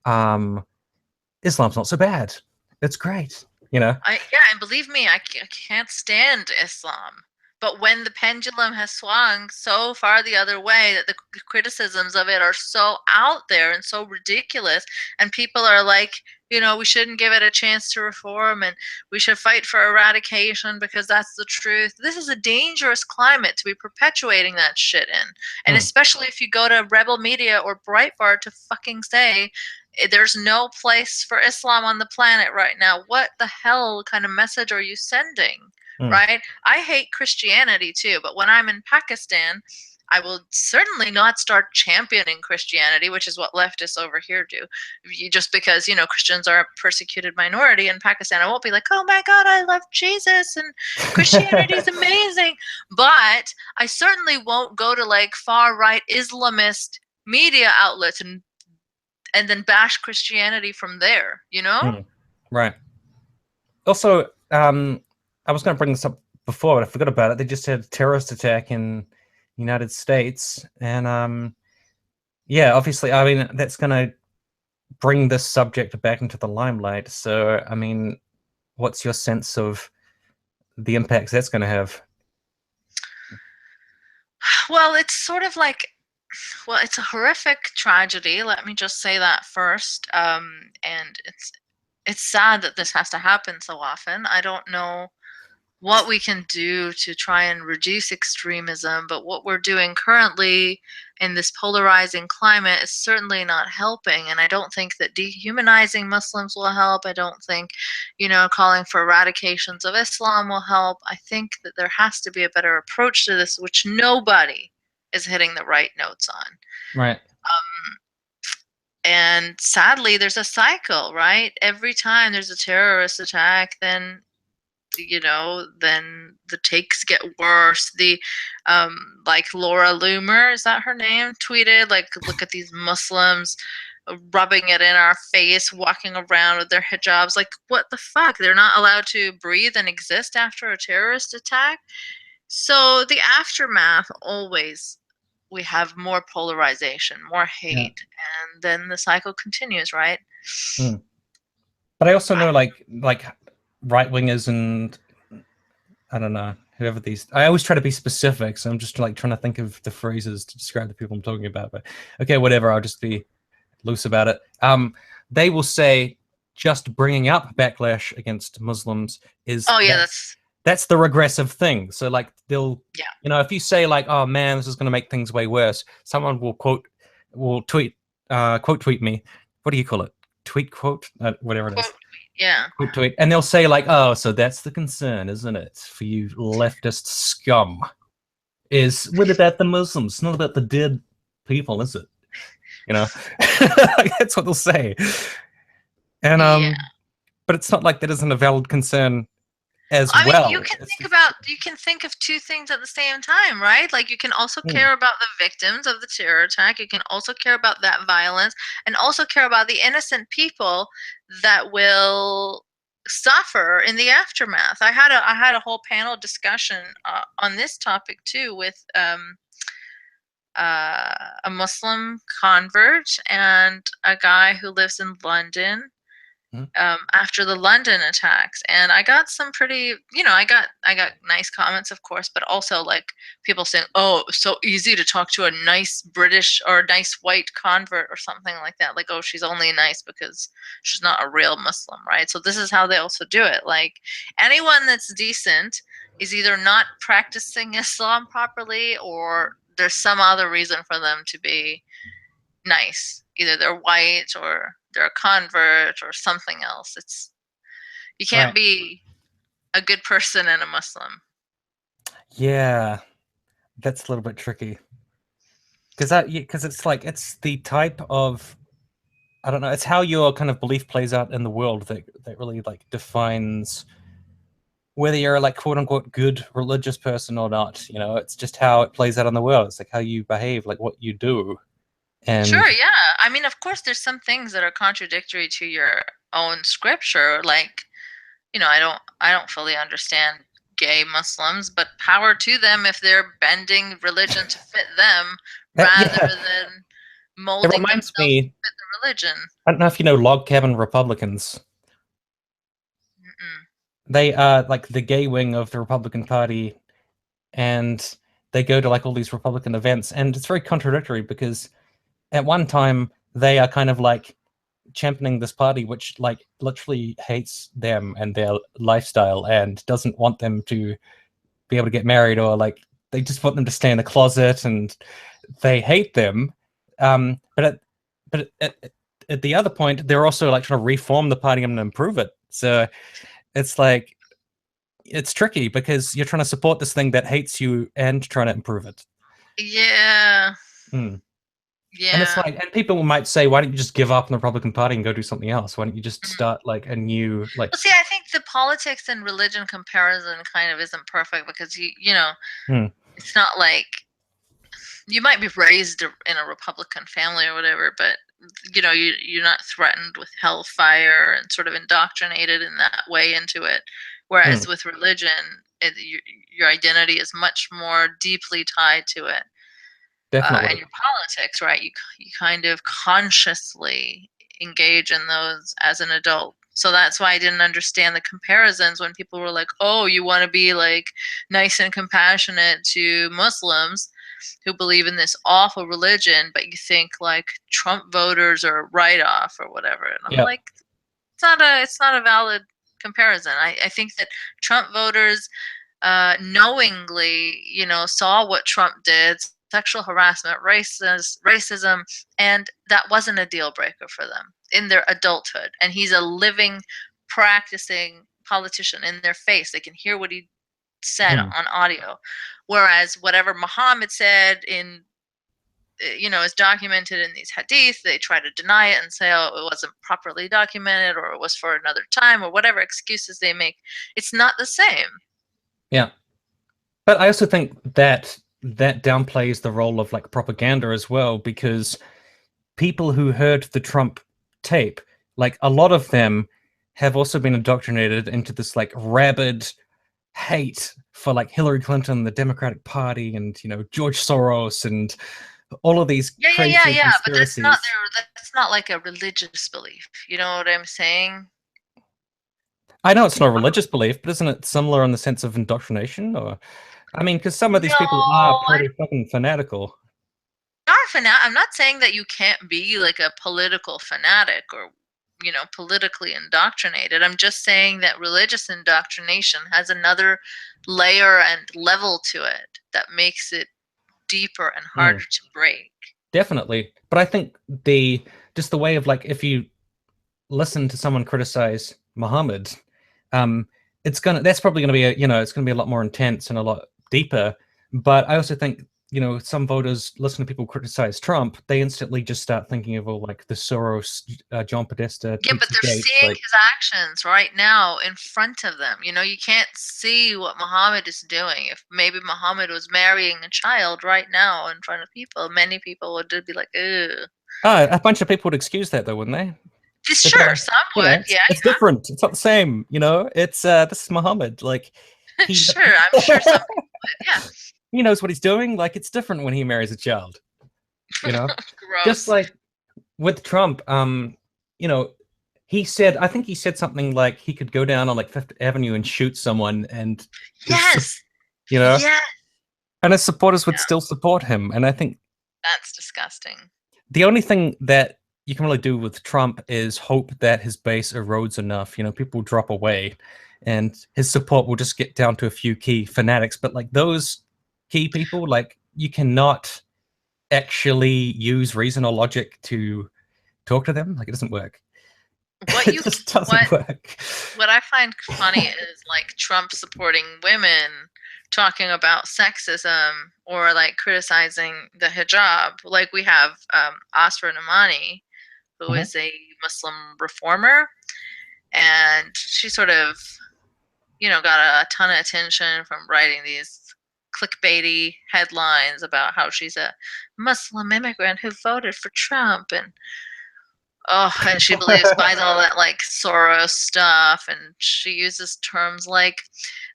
Islam's not so bad. It's great, you know? Yeah, and believe me, I can't stand Islam. But when the pendulum has swung so far the other way that the criticisms of it are so out there and so ridiculous, and people are like, you know, we shouldn't give it a chance to reform, and we should fight for eradication because that's the truth. This is a dangerous climate to be perpetuating that shit in. And especially if you go to Rebel Media or Breitbart to fucking say there's no place for Islam on the planet right now. What the hell kind of message are you sending? Right? I hate Christianity too, but when I'm in Pakistan, I will certainly not start championing Christianity, which is what leftists over here do. Just because, you know, Christians are a persecuted minority in Pakistan, I won't be like, oh my God, I love Jesus and Christianity is amazing. But I certainly won't go to like far right Islamist media outlets and then bash Christianity from there, you know? Right. Also, I was going to bring this up before, but I forgot about it. They just had a terrorist attack in the United States. And yeah, obviously, I mean, that's going to bring this subject back into the limelight. So, I mean, what's your sense of the impacts that's going to have? Well, it's sort of like, well, it's a horrific tragedy. Let me just say that first. And it's sad that this has to happen so often. I don't know what we can do to try and reduce extremism, but what we're doing currently in this polarizing climate is certainly not helping. And I don't think that dehumanizing Muslims will help. I don't think, you know, calling for eradications of Islam will help. I think that there has to be a better approach to this, which nobody is hitting the right notes on. Right. And sadly, there's a cycle, right? Every time there's a terrorist attack, then, you know, then the takes get worse. The like Laura Loomer, is that her name, tweeted like, look at these Muslims rubbing it in our face, walking around with their hijabs. Like, what the fuck? They're not allowed to breathe and exist after a terrorist attack. So the aftermath, always we have more polarization, more hate, and then the cycle continues, right? But I also know like right wingers and I don't know, whoever these, I always try to be specific, so I'm just like trying to think of the phrases to describe the people I'm talking about. But okay, whatever, I'll just be loose about it. They will say just bringing up backlash against Muslims is that's the regressive thing. So like they'll, you know, if you say like, oh man, this is going to make things way worse, someone will tweet me. What do you call it? Tweet quote, whatever it is. Yeah. Quote tweet, and they'll say like, oh, so that's the concern, isn't it, for you leftist scum? Is what about the Muslims? It's not about the dead people, is it? You know, that's what they'll say. And but it's not like that isn't a valid concern as I mean, well. you can think of two things at the same time, right? Like you can also care about the victims of the terror attack. You can also care about that violence and also care about the innocent people that will suffer in the aftermath. I had a whole panel discussion on this topic too with a Muslim convert and a guy who lives in London after the London attacks, and I got some pretty, I got nice comments, of course, but also like people saying, "Oh, it was so easy to talk to a nice British or a nice white convert or something like that." Like, "Oh, she's only nice because she's not a real Muslim," right? So this is how they also do it. Like anyone that's decent is either not practicing Islam properly or there's some other reason for them to be nice. Either they're white or they're a convert or something else. You can't be a good person and a Muslim. Yeah, that's a little bit tricky. Because it's like it's the type of, I don't know, it's how your kind of belief plays out in the world that really like defines whether you're like quote unquote good religious person or not. It's just how it plays out in the world. It's like how you behave, like what you do. And sure, yeah. I mean, of course, there's some things that are contradictory to your own scripture. Like, I don't fully understand gay Muslims, but power to them if they're bending religion to fit them rather than molding reminds themselves me, to fit the religion. I don't know if you know log cabin Republicans. Mm-mm. They are like the gay wing of the Republican Party, and they go to like all these Republican events, and it's very contradictory because at one time they are kind of like championing this party which like literally hates them and their lifestyle and doesn't want them to be able to get married, or like they just want them to stay in the closet and they hate them. But at the other point, they're also like trying to reform the party and improve it. So it's like it's tricky because you're trying to support this thing that hates you and trying to improve it. Yeah. Yeah. And it's like, and people might say, why don't you just give up on the Republican Party and go do something else? Why don't you just start like a new like? Well, see, I think the politics and religion comparison kind of isn't perfect because it's not like you might be raised in a Republican family or whatever, but you're not threatened with hellfire and sort of indoctrinated in that way into it. Whereas with religion, your identity is much more deeply tied to it. Definitely. And your politics, right? You kind of consciously engage in those as an adult. So that's why I didn't understand the comparisons when people were like, "Oh, you want to be like nice and compassionate to Muslims who believe in this awful religion, but you think like Trump voters are a write-off or whatever." And I'm like, it's not a valid comparison. I think that Trump voters knowingly, saw what Trump did, sexual harassment, racism, and that wasn't a deal breaker for them in their adulthood. And he's a living, practicing politician in their face. They can hear what he said on audio. Whereas whatever Muhammad said is documented in these hadith, they try to deny it and say, "Oh, it wasn't properly documented," or "it was for another time," or whatever excuses they make. It's not the same. Yeah. But I also think that downplays the role of like propaganda as well, because people who heard the Trump tape, like a lot of them have also been indoctrinated into this like rabid hate for like Hillary Clinton, the Democratic Party, and George Soros and all of these crazy conspiracies. But that's not like a religious belief. You know what I'm saying? I know it's not a religious belief, but isn't it similar in the sense of indoctrination? Or, I mean, because some of these people are pretty fucking fanatical. I'm not saying that you can't be like a political fanatic or politically indoctrinated. I'm just saying that religious indoctrination has another layer and level to it that makes it deeper and harder to break. Definitely. But I think just the way of like, if you listen to someone criticize Muhammad, that's probably gonna be it's gonna be a lot more intense and a lot deeper. But I also think you know, some voters listen to people criticize Trump, they instantly just start thinking of all like the Soros, John Podesta, Yeah, but they're seeing his actions right now in front of them. You know, you can't see what Muhammad is doing. If maybe Muhammad was marrying a child right now in front of people, many people would be like, "Ugh." A bunch of people would excuse that though, wouldn't they? Sure, some would. It's different. It's not the same. You know, it's this is Muhammad. Like, sure, I'm sure some people would. Yeah. He knows what he's doing. Like, it's different when he marries a child. You know, Gross. Just like with Trump, you know, I think he said something like he could go down on like Fifth Avenue and shoot someone, and you know, and his supporters would still support him. And I think that's disgusting. The only thing that you can really do with Trump is hope that his base erodes enough. You know, people drop away, and his support will just get down to a few key fanatics. But like those key people, like you cannot actually use reason or logic to talk to them. Like it doesn't work. It just doesn't work. What I find funny is like Trump supporting women talking about sexism or like criticizing the hijab. Like we have Asra Namani, who is a Muslim reformer, and she sort of, you know, got a ton of attention from writing these clickbaity headlines about how she's a Muslim immigrant who voted for Trump, and and she buys all that like Soros stuff, and she uses terms like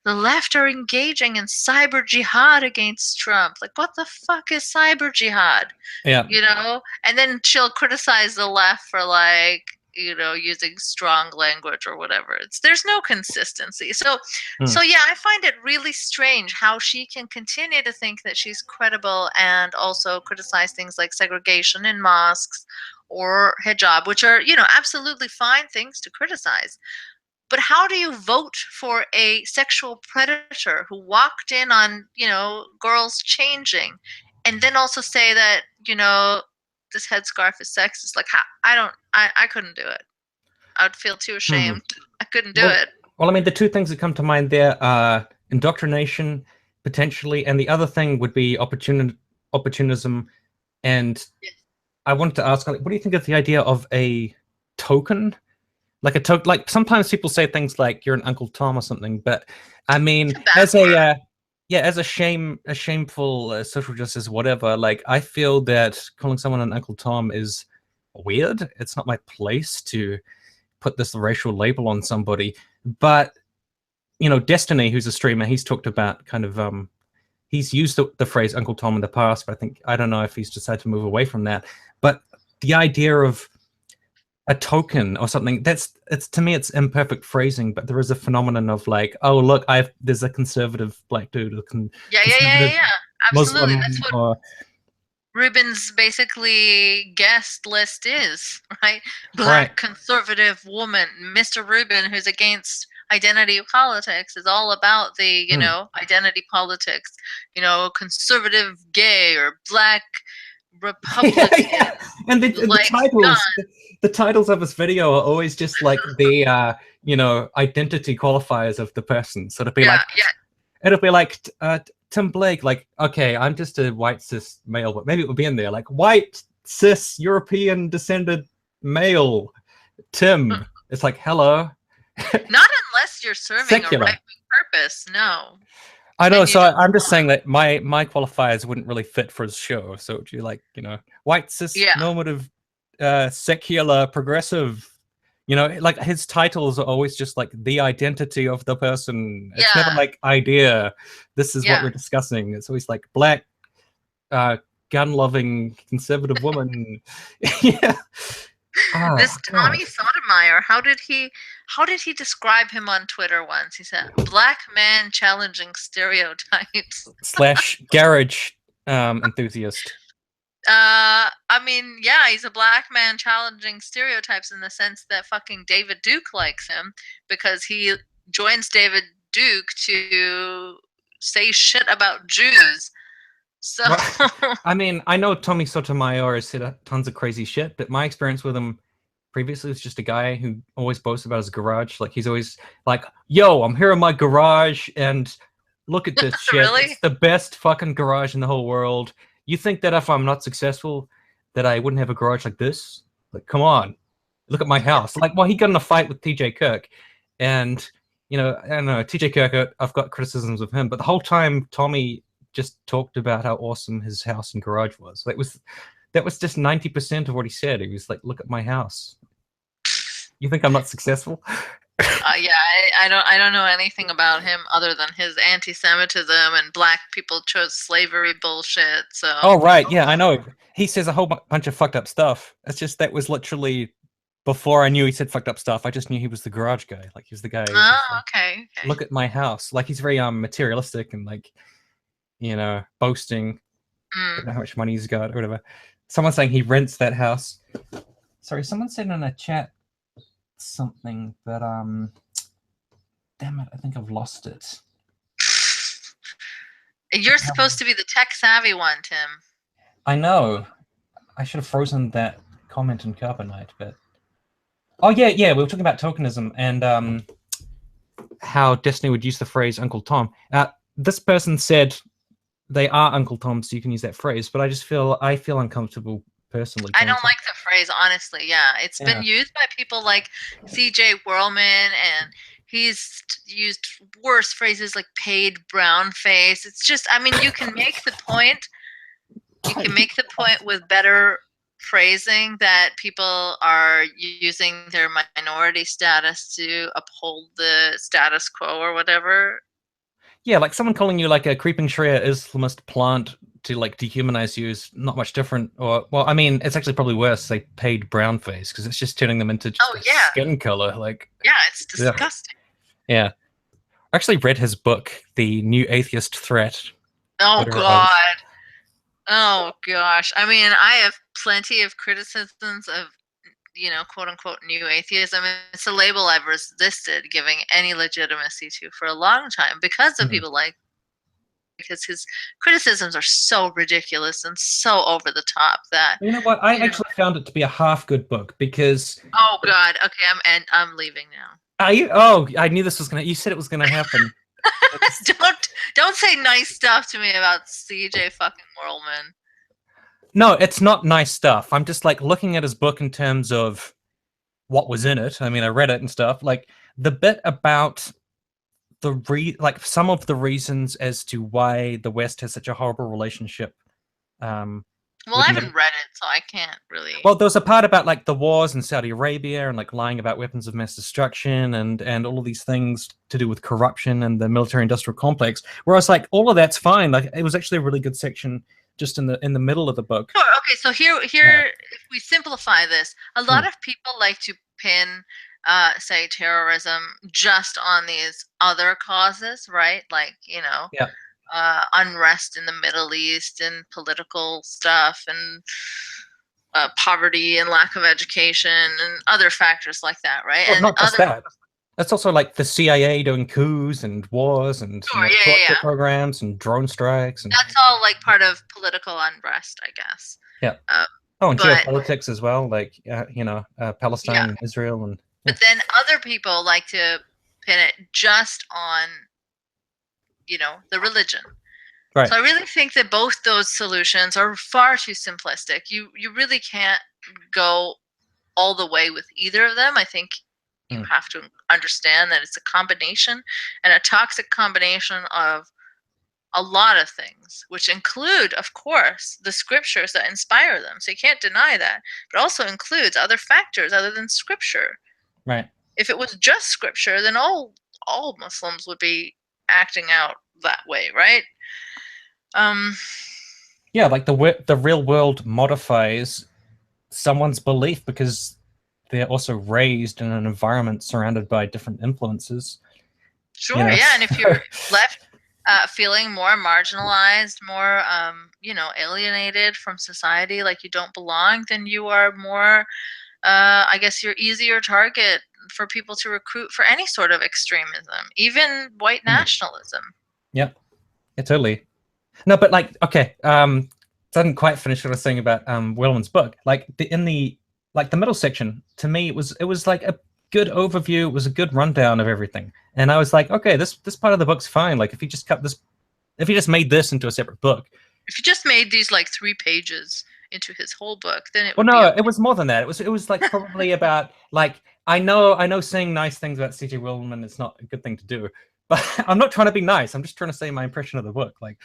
the left are engaging in cyber jihad against Trump. Like, what the fuck is cyber jihad? Yeah. You know? And then she'll criticize the left for like, you know, using strong language or whatever. There's no consistency. So yeah, I find it really strange how she can continue to think that she's credible and also criticize things like segregation in mosques or hijab, which are, you know, absolutely fine things to criticize. But how do you vote for a sexual predator who walked in on, you know, girls changing, and then also say that, you know, this headscarf is sexist? Like, I couldn't do it. I would feel too ashamed. I couldn't do it. Well, I mean, the two things that come to mind there are indoctrination, potentially, and the other thing would be opportunism. And I wanted to ask, what do you think of the idea of a token? Like a token, like sometimes people say things like "you're an Uncle Tom" or something, but I mean, as a shameful social justice, whatever. Like, I feel that calling someone an Uncle Tom is weird. It's not my place to put this racial label on somebody. But you know, Destiny, who's a streamer, he's talked about kind of he's used the phrase Uncle Tom in the past, but I don't know if he's decided to move away from that. But the idea of a token or something, to me it's imperfect phrasing, but there is a phenomenon of like, oh look, there's a conservative black dude, absolutely. Muslim, that's what Rubin's basically guest list is, right? Black conservative woman, Mr. Rubin, who's against identity politics, is all about the, you know, identity politics, you know, conservative gay or black Republican. And the titles of this video are always just like the you know, identity qualifiers of the person. So it'll be like Tim Blake, like, okay, I'm just a white cis male, but maybe it would be in there like white cis European descended male Tim. It's like, hello. Not unless you're serving a right-wing purpose. No. I know, so I'm just saying that my qualifiers wouldn't really fit for his show. So would you like, you know, white, cis, normative, secular, progressive, you know, like his titles are always just like the identity of the person. It's never like idea. This is what we're discussing. It's always like black, gun-loving, conservative woman. This Tommy Sotomayor, how did he describe him on Twitter once? He said, "Black man challenging stereotypes." / garage enthusiast. I mean, yeah, he's a black man challenging stereotypes in the sense that fucking David Duke likes him because he joins David Duke to say shit about Jews. So, I mean, I know Tommy Sotomayor has said tons of crazy shit, but my experience with him previously was just a guy who always boasts about his garage. Like, he's always like, yo, I'm here in my garage, and Look at this shit. Really? It's the best fucking garage in the whole world. You think that if I'm not successful, that I wouldn't have a garage like this? Like, come on. Look at my house. Like, well, he got in a fight with TJ Kirk. And, you know, I don't know, TJ Kirk, I've got criticisms of him. But the whole time, Tommy just talked about how awesome his house and garage was. That was just 90% of what he said. He was like, look at my house. You think I'm not successful? Yeah, I don't know anything about him other than his anti-Semitism and black people chose slavery bullshit. So. Oh right, yeah, I know. He says a whole bunch of fucked up stuff. It's just that was literally before I knew he said fucked up stuff. I just knew he was the garage guy. Like he's the guy. Oh, like, okay. Look at my house. Like he's very materialistic and like, you know, boasting. Don't know how much money he's got or whatever. Someone's saying he rents that house. Sorry, someone said in a chat something, but damn it, I think I've lost it. You're supposed to be the tech savvy one, Tim. I know. I should have frozen that comment in Carbonite, but oh yeah, we were talking about tokenism and how Destiny would use the phrase Uncle Tom. This person said they are Uncle Tom, so you can use that phrase, but I feel uncomfortable personally. I don't like the phrase, honestly. Yeah, it's been used by people like C.J. Whirlman, and he's used worse phrases like paid brown face. It's just, I mean, you can make the point. You can make the point with better phrasing that people are using their minority status to uphold the status quo or whatever. Yeah, like someone calling you like a creeping Sharia Islamist plant to like dehumanize you is not much different. Or, well, I mean, it's actually probably worse. They paid brown face because it's just turning them into just skin color. Like, yeah, it's disgusting. Yeah. I actually read his book, The New Atheist Threat. Oh, God. Oh, gosh. I mean, I have plenty of criticisms of, you know, quote unquote new atheism. It's a label I've resisted giving any legitimacy to for a long time because of people like, because his criticisms are so ridiculous and so over the top that, you know what, I actually found it to be a half good book because oh God, okay, I'm leaving now. Are you? Oh, I knew this was gonna. You said it was gonna happen. Don't say nice stuff to me about CJ fucking Whirlman. No, it's not nice stuff. I'm just like looking at his book in terms of what was in it. I mean, I read it and stuff. Like the bit about like some of the reasons as to why the West has such a horrible relationship. Well, I haven't read it, so I can't really. Well, there was a part about like the wars in Saudi Arabia and like lying about weapons of mass destruction and all of these things to do with corruption and the military-industrial complex. Whereas like all of that's fine. Like it was actually a really good section just in the middle of the book. Sure. Okay, so here, if we simplify this, a lot of people like to pin, say, terrorism just on these other causes, right? Like, you know. Yeah. Unrest in the Middle East and political stuff and poverty and lack of education and other factors like that, right? Well, and not just that. That's also like the CIA doing coups and wars and torture programs and drone strikes. And that's all like part of political unrest, I guess. Yeah. And geopolitics as well, like you know, Palestine and Israel and. But then other people like to pin it just on, you know, the religion. Right. So I really think that both those solutions are far too simplistic. You really can't go all the way with either of them. I think you have to understand that it's a combination, and a toxic combination of a lot of things, which include, of course, the scriptures that inspire them. So you can't deny that, but also includes other factors other than scripture. Right. If it was just scripture, then all Muslims would be acting out that way, right? Yeah, like the real world modifies someone's belief because they're also raised in an environment surrounded by different influences. Sure, you know? Yeah, and if you're left feeling more marginalized, more you know, alienated from society, like you don't belong, then you are more I guess you're easier target for people to recruit for any sort of extremism, even white nationalism. Yeah, totally. No, but like, okay, I didn't quite finish what I was saying about Whirlman's book. Like in the middle section, to me, it was like good overview. It was a good rundown of everything. And I was like, okay, this part of the book's fine. Like if you just cut this, if you just made this into a separate book. If you just made these like 3 pages into his whole book, then it Well, would be no, okay. it was more than that. It was like probably about like I know saying nice things about C.J. Willman is not a good thing to do, but I'm not trying to be nice. I'm just trying to say my impression of the book. Like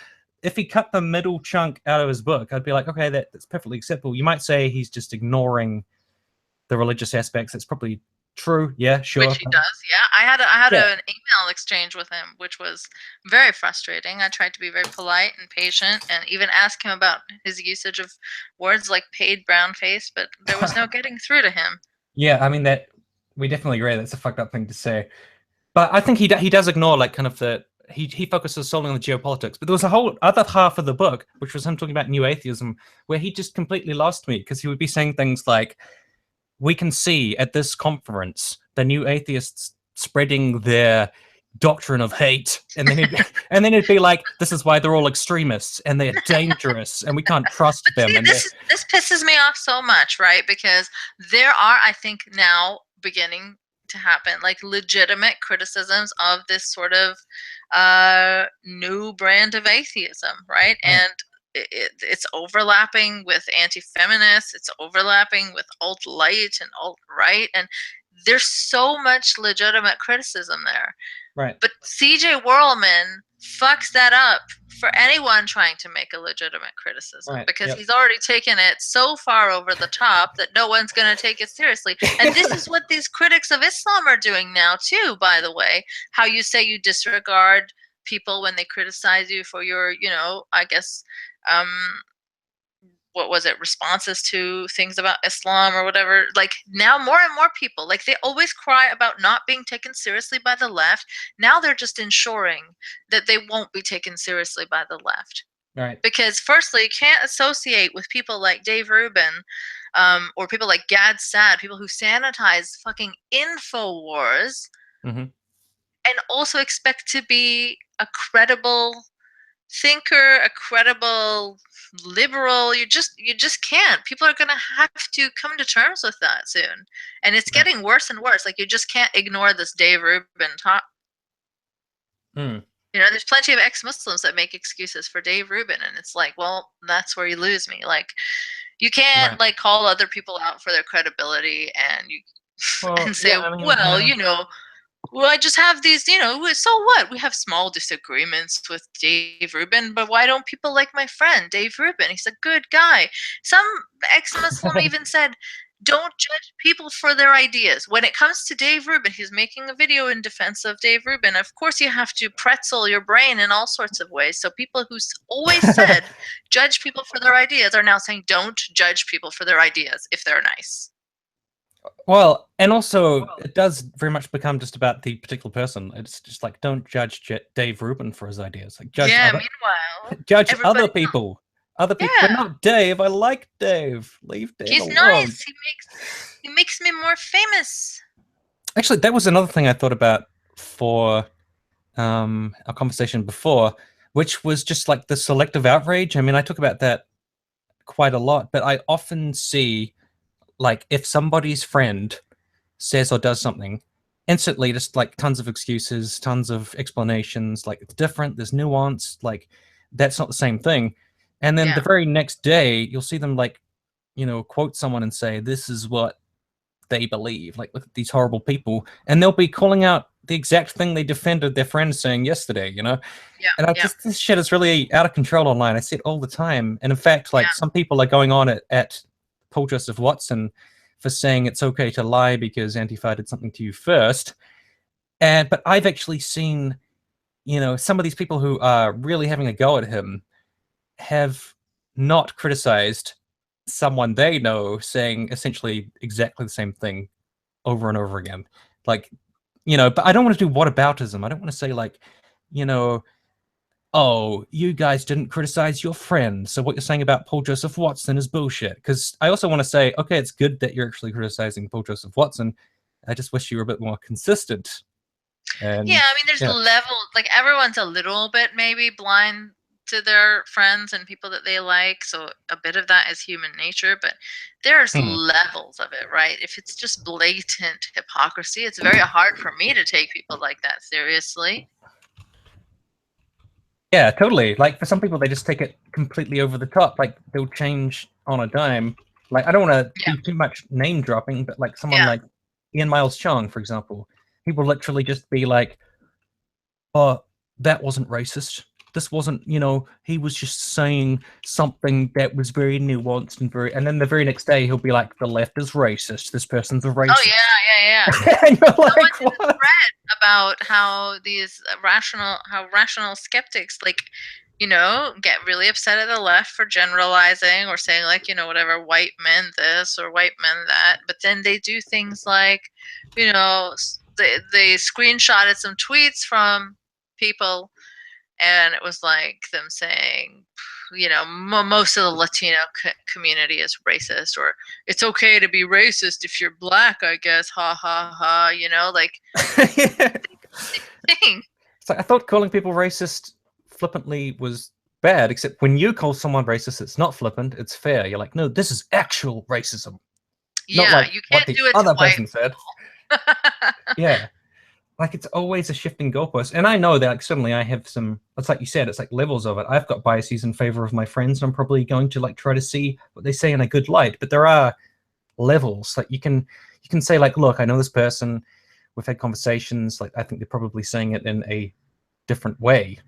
if he cut the middle chunk out of his book, I'd be like, okay, that's perfectly acceptable. You might say he's just ignoring the religious aspects. It's probably true. Yeah, sure. Which he does, yeah. I had Yeah. an email exchange with him, which was very frustrating. I tried to be very polite and patient, and even ask him about his usage of words like "paid brown face," but there was no getting through to him. Yeah, I mean that we definitely agree. That's a fucked up thing to say. But I think he does ignore like kind of the he focuses solely on the geopolitics. But there was a whole other half of the book, which was him talking about new atheism, where he just completely lost me because he would be saying things like, "We can see at this conference the new atheists spreading their doctrine of hate," and then and then it'd be like, "This is why they're all extremists and they're dangerous and we can't trust But them." see, And this pisses me off so much, right? Because there are, I think, now beginning to happen like legitimate criticisms of this sort of new brand of atheism, right? And it's overlapping with anti-feminists, it's overlapping with alt-light and alt-right, and there's so much legitimate criticism there. right, But CJ Whirlman fucks that up for anyone trying to make a legitimate criticism right, because yep. he's already taken it so far over the top that no one's going to take it seriously. And this is what these critics of Islam are doing now too, by the way. How you say you disregard people when they criticize you for your, you know, I guess um what was it, responses to things about Islam or whatever. Like now more and more people, like they always cry about not being taken seriously by the left. Now they're just ensuring that they won't be taken seriously by the left. Right. Because firstly, you can't associate with people like Dave Rubin or people like Gad Saad, people who sanitize fucking InfoWars, Mm-hmm. and also expect to be a credible thinker, a credible liberal. You just can't. People are going to have to come to terms with that soon, and it's Right. getting worse and worse. Like you just can't ignore this Dave Rubin talk. Mm. You know, there's plenty of ex-Muslims that make excuses for Dave Rubin, and it's like, well, that's where you lose me. Like you can't Right. like call other people out for their credibility and you Well, and say, yeah, I mean, well, you know, well, I just have these, you know, so what? We have small disagreements with Dave Rubin, but why don't people like my friend, Dave Rubin? He's a good guy. Some ex-Muslim even said, don't judge people for their ideas. When it comes to Dave Rubin, he's making a video in defense of Dave Rubin. Of course, you have to pretzel your brain in all sorts of ways. So people who always said, judge people for their ideas are now saying, don't judge people for their ideas if they're nice. well, and also it does very much become just about the particular person. It's just like, don't judge Dave Rubin for his ideas. Like judge Yeah, other, meanwhile, judge everybody other people. Other people, but Yeah. not Dave. I like Dave. Leave Dave He's alone. nice. He makes me more famous. Actually, that was another thing I thought about for our conversation before, which was just like the selective outrage. I mean, I talk about that quite a lot, but I often see like if somebody's friend says or does something, instantly just like tons of excuses, tons of explanations, like it's different, there's nuance, like that's not the same thing. And then the Yeah. very next day, you'll see them like, you know, quote someone and say, this is what they believe. Like, look at these horrible people. And they'll be calling out the exact thing they defended their friend saying yesterday, you know? Yeah. And I Yeah. just, this shit is really out of control online. I see it all the time. And in fact, like Yeah. some people are going on at Paul Joseph Watson for saying it's okay to lie because Antifa did something to you first. But I've actually seen, you know, some of these people who are really having a go at him have not criticized someone they know saying essentially exactly the same thing over and over again. Like, you know, but I don't want to do whataboutism. I don't want to say like, you know, oh, you guys didn't criticize your friend, so what you're saying about Paul Joseph Watson is bullshit. Because I also want to say, okay, it's good that you're actually criticizing Paul Joseph Watson. I just wish you were a bit more consistent. And Yeah, I mean, there's yeah, levels. Like everyone's a little bit maybe blind to their friends and people that they like. So a bit of that is human nature, but there's levels of it, right? If it's just blatant hypocrisy, it's very hard for me to take people like that seriously. Yeah, totally. Like for some people, they just take it completely over the top. Like they'll change on a dime. Like I don't want to do too much name dropping, but like someone like Ian Miles Chong, for example, he will literally just be like, "Oh, that wasn't racist. This wasn't, you know, he was just saying something that was very nuanced and very." And then the very next day, he'll be like, "The left is racist. This person's a racist." Oh yeah. And you're like, Someone did a what? thread about how these rational skeptics, like, you know, get really upset at the left for generalizing or saying, like, you know, whatever, white men this or white men that, but then they do things like, you know, they screenshotted some tweets from people, and it was like them saying, you know, most of the Latino community is racist, or it's okay to be racist if you're black, I guess, ha ha ha, you know, like. Thing. So I thought calling people racist flippantly was bad, except when you call someone racist, it's not flippant, it's fair. You're like, no, this is actual racism. Yeah, not like you can't what the do it other to white person said. Yeah. Like it's always a shifting goalpost. And I know that like suddenly I have some, it's like you said, it's like levels of it. I've got biases in favor of my friends. I'm probably going to like try to see what they say in a good light. But there are levels. Like you can say like, look, I know this person, we've had conversations, like I think they're probably saying it in a different way.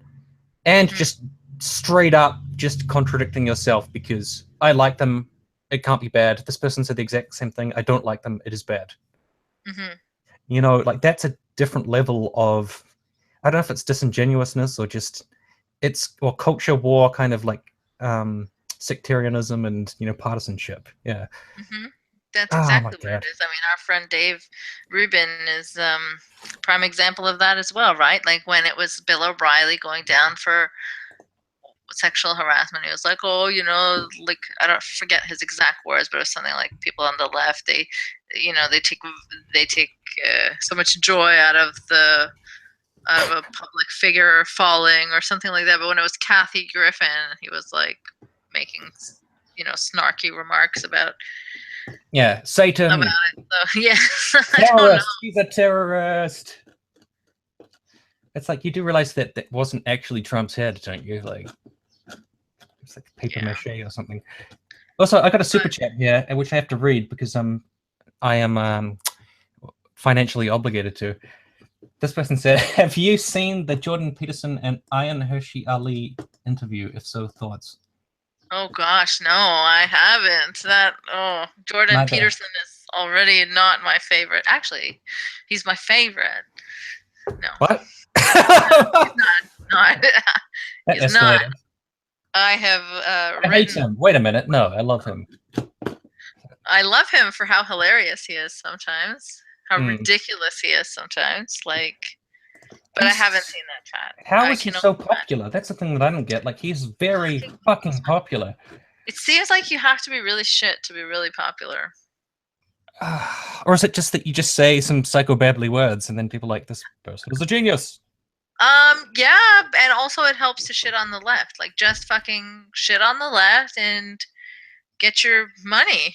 And just straight up just contradicting yourself because I like them, it can't be bad. This person said the exact same thing, I don't like them, it is bad. You know, like that's a different level of, I don't know if it's disingenuousness or just it's culture war, kind of like sectarianism and, you know, partisanship. Yeah. That's exactly what it is. I mean, our friend Dave Rubin is prime example of that as well, right? Like when it was Bill O'Reilly going down for sexual harassment, he was like, oh, you know, like, I don't forget his exact words, but it was something like people on the left, they, you know, they take so much joy out of a public figure falling or something like that. But when it was Kathy Griffin, he was like making, you know, snarky remarks about Satan. About it. So, yeah, I don't know. He's a terrorist. It's like you do realize that that wasn't actually Trump's head, don't you? Like it's like paper mache or something. Also, I got a super chat here, which I have to read because I am financially obligated to. This person said, "Have you seen the Jordan Peterson and Ayaan Hirsi Ali interview? If so, thoughts?" Oh gosh, no, I haven't. Jordan Peterson is already not my favorite. Actually, he's my favorite. No. What? He's not. He's not. I have I hate him. Wait a minute. No, I love him. I love him for how hilarious he is sometimes. How ridiculous he is sometimes. Like, but I haven't seen that chat. How is he so popular? That's the thing that I don't get. Like, he's very fucking popular. It seems like you have to be really shit to be really popular. Or is it just that you just say some psychobabbly words and then people like, this person is a genius? Yeah, and also it helps to shit on the left. Like, just fucking shit on the left and get your money.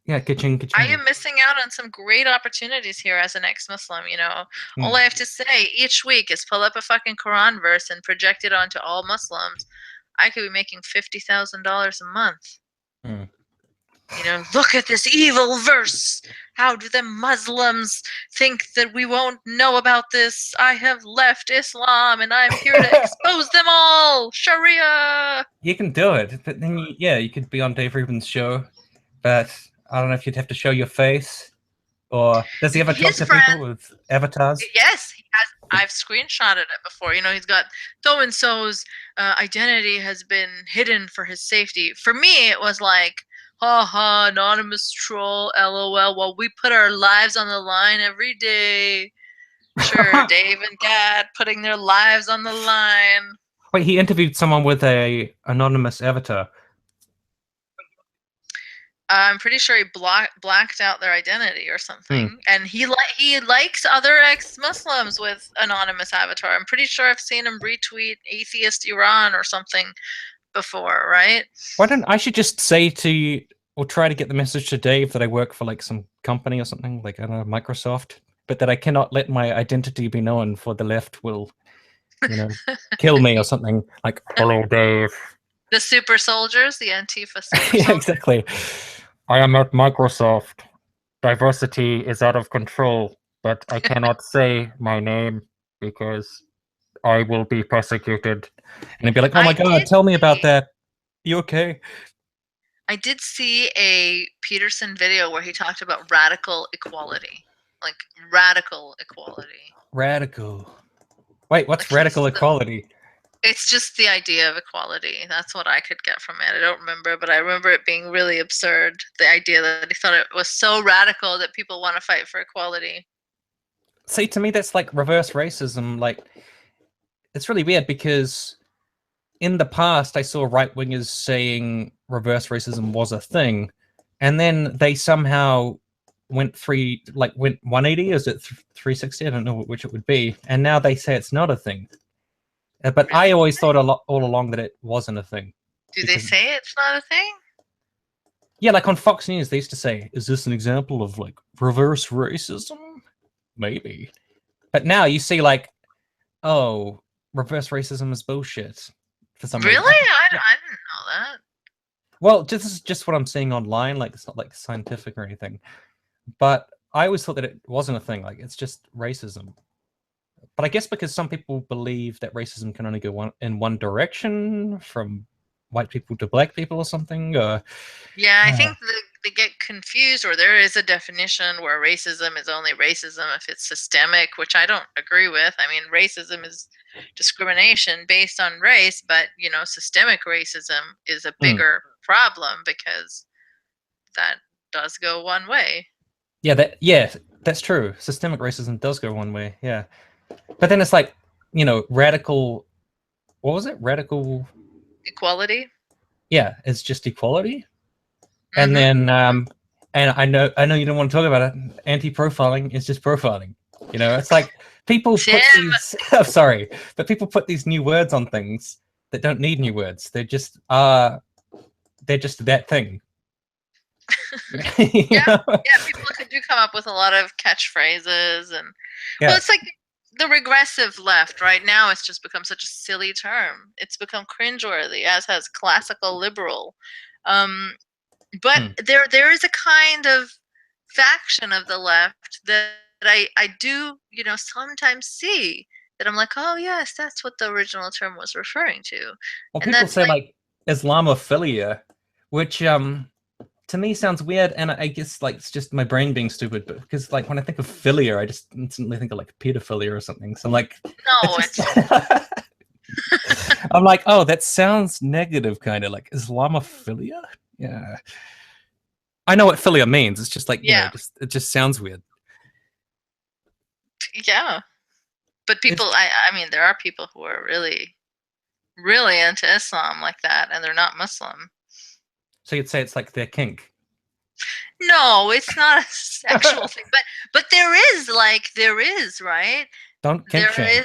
Yeah, ka-ching, ka-ching. I am missing out on some great opportunities here as an ex-Muslim, you know. All I have to say each week is pull up a fucking Quran verse and project it onto all Muslims. I could be making $50,000 a month. You know, look at this evil verse. How do the Muslims think that we won't know about this? I have left Islam and I'm here to expose them all. Sharia. You can do it, but then you could be on Dave Rubin's show, but I don't know if you'd have to show your face, or does he ever talk to people with avatars? Yes, he has. I've screenshotted it before. You know, he's got so-and-so's identity has been hidden for his safety. For me, it was like, ha ha, anonymous troll, lol. Well, we put our lives on the line every day. Sure, Dave and Dad putting their lives on the line. Wait, he interviewed someone with a anonymous avatar. I'm pretty sure he blacked out their identity or something, and he likes other ex-Muslims with anonymous avatar. I'm pretty sure I've seen him retweet atheist Iran or something before, right? Why don't I should just say to or try to get the message to Dave that I work for like some company or something, like I don't know, Microsoft, but that I cannot let my identity be known, for the left will, kill me or something. Like, hello, Dave. The super soldiers, the Antifa super Yeah, soldiers. exactly. I am at Microsoft. Diversity is out of control, but I cannot say my name because I will be persecuted. And I'd be like, oh my God, tell me about that. You okay? I did see a Peterson video where he talked about radical equality. Like, radical equality. Radical. Wait, what's Like, radical equality? It's just the idea of equality. That's what I could get from it. I don't remember, but I remember it being really absurd. The idea that he thought it was so radical that people want to fight for equality. See, to me, that's like reverse racism. Like, it's really weird because in the past, I saw right-wingers saying reverse racism was a thing, and then they somehow went 180. Is it 360? I don't know which it would be. And now they say it's not a thing. But Really? I always thought all along that it wasn't a thing. Do they say it's not a thing? Yeah, like on Fox News, they used to say, "Is this an example of like reverse racism?" Maybe. But now you see like, oh, reverse racism is bullshit. For some reason. Really? I didn't know that. Well, this is just what I'm seeing online. Like, it's not like scientific or anything. But I always thought that it wasn't a thing. Like, it's just racism. But I guess because some people believe that racism can only go in one direction, from white people to black people or something. Yeah, I think they get confused, or there is a definition where racism is only racism if it's systemic, which I don't agree with. I mean, racism is discrimination based on race, but systemic racism is a bigger problem because that does go one way. Yeah, that's true. Systemic racism does go one way. Yeah, but then it's like, radical. What was it? Radical equality. Yeah, it's just equality. And then, and I know you don't want to talk about it. Anti-profiling is just profiling. It's like people put these. I'm sorry, but people put these new words on things that don't need new words. They're just that thing. Yeah, people do come up with a lot of catchphrases, and well, it's like the regressive left. Right now, it's just become such a silly term. It's become cringeworthy, as has classical liberal. But there is a kind of faction of the left that I do sometimes see that I'm like, oh yes, that's what the original term was referring to. Well, people say like Islamophilia, which to me sounds weird, and I guess like it's just my brain being stupid. But because like when I think of philia, I just instantly think of like pedophilia or something. So I'm like, no, I'm like, oh, that sounds negative, kind of like Islamophilia. Yeah, I know what philia means. It's just like it just sounds weird. Yeah, but people, I mean, there are people who are really, really into Islam like that, and they're not Muslim. So you'd say it's like their kink? No, it's not a sexual thing, but there is, right? Don't kink shame.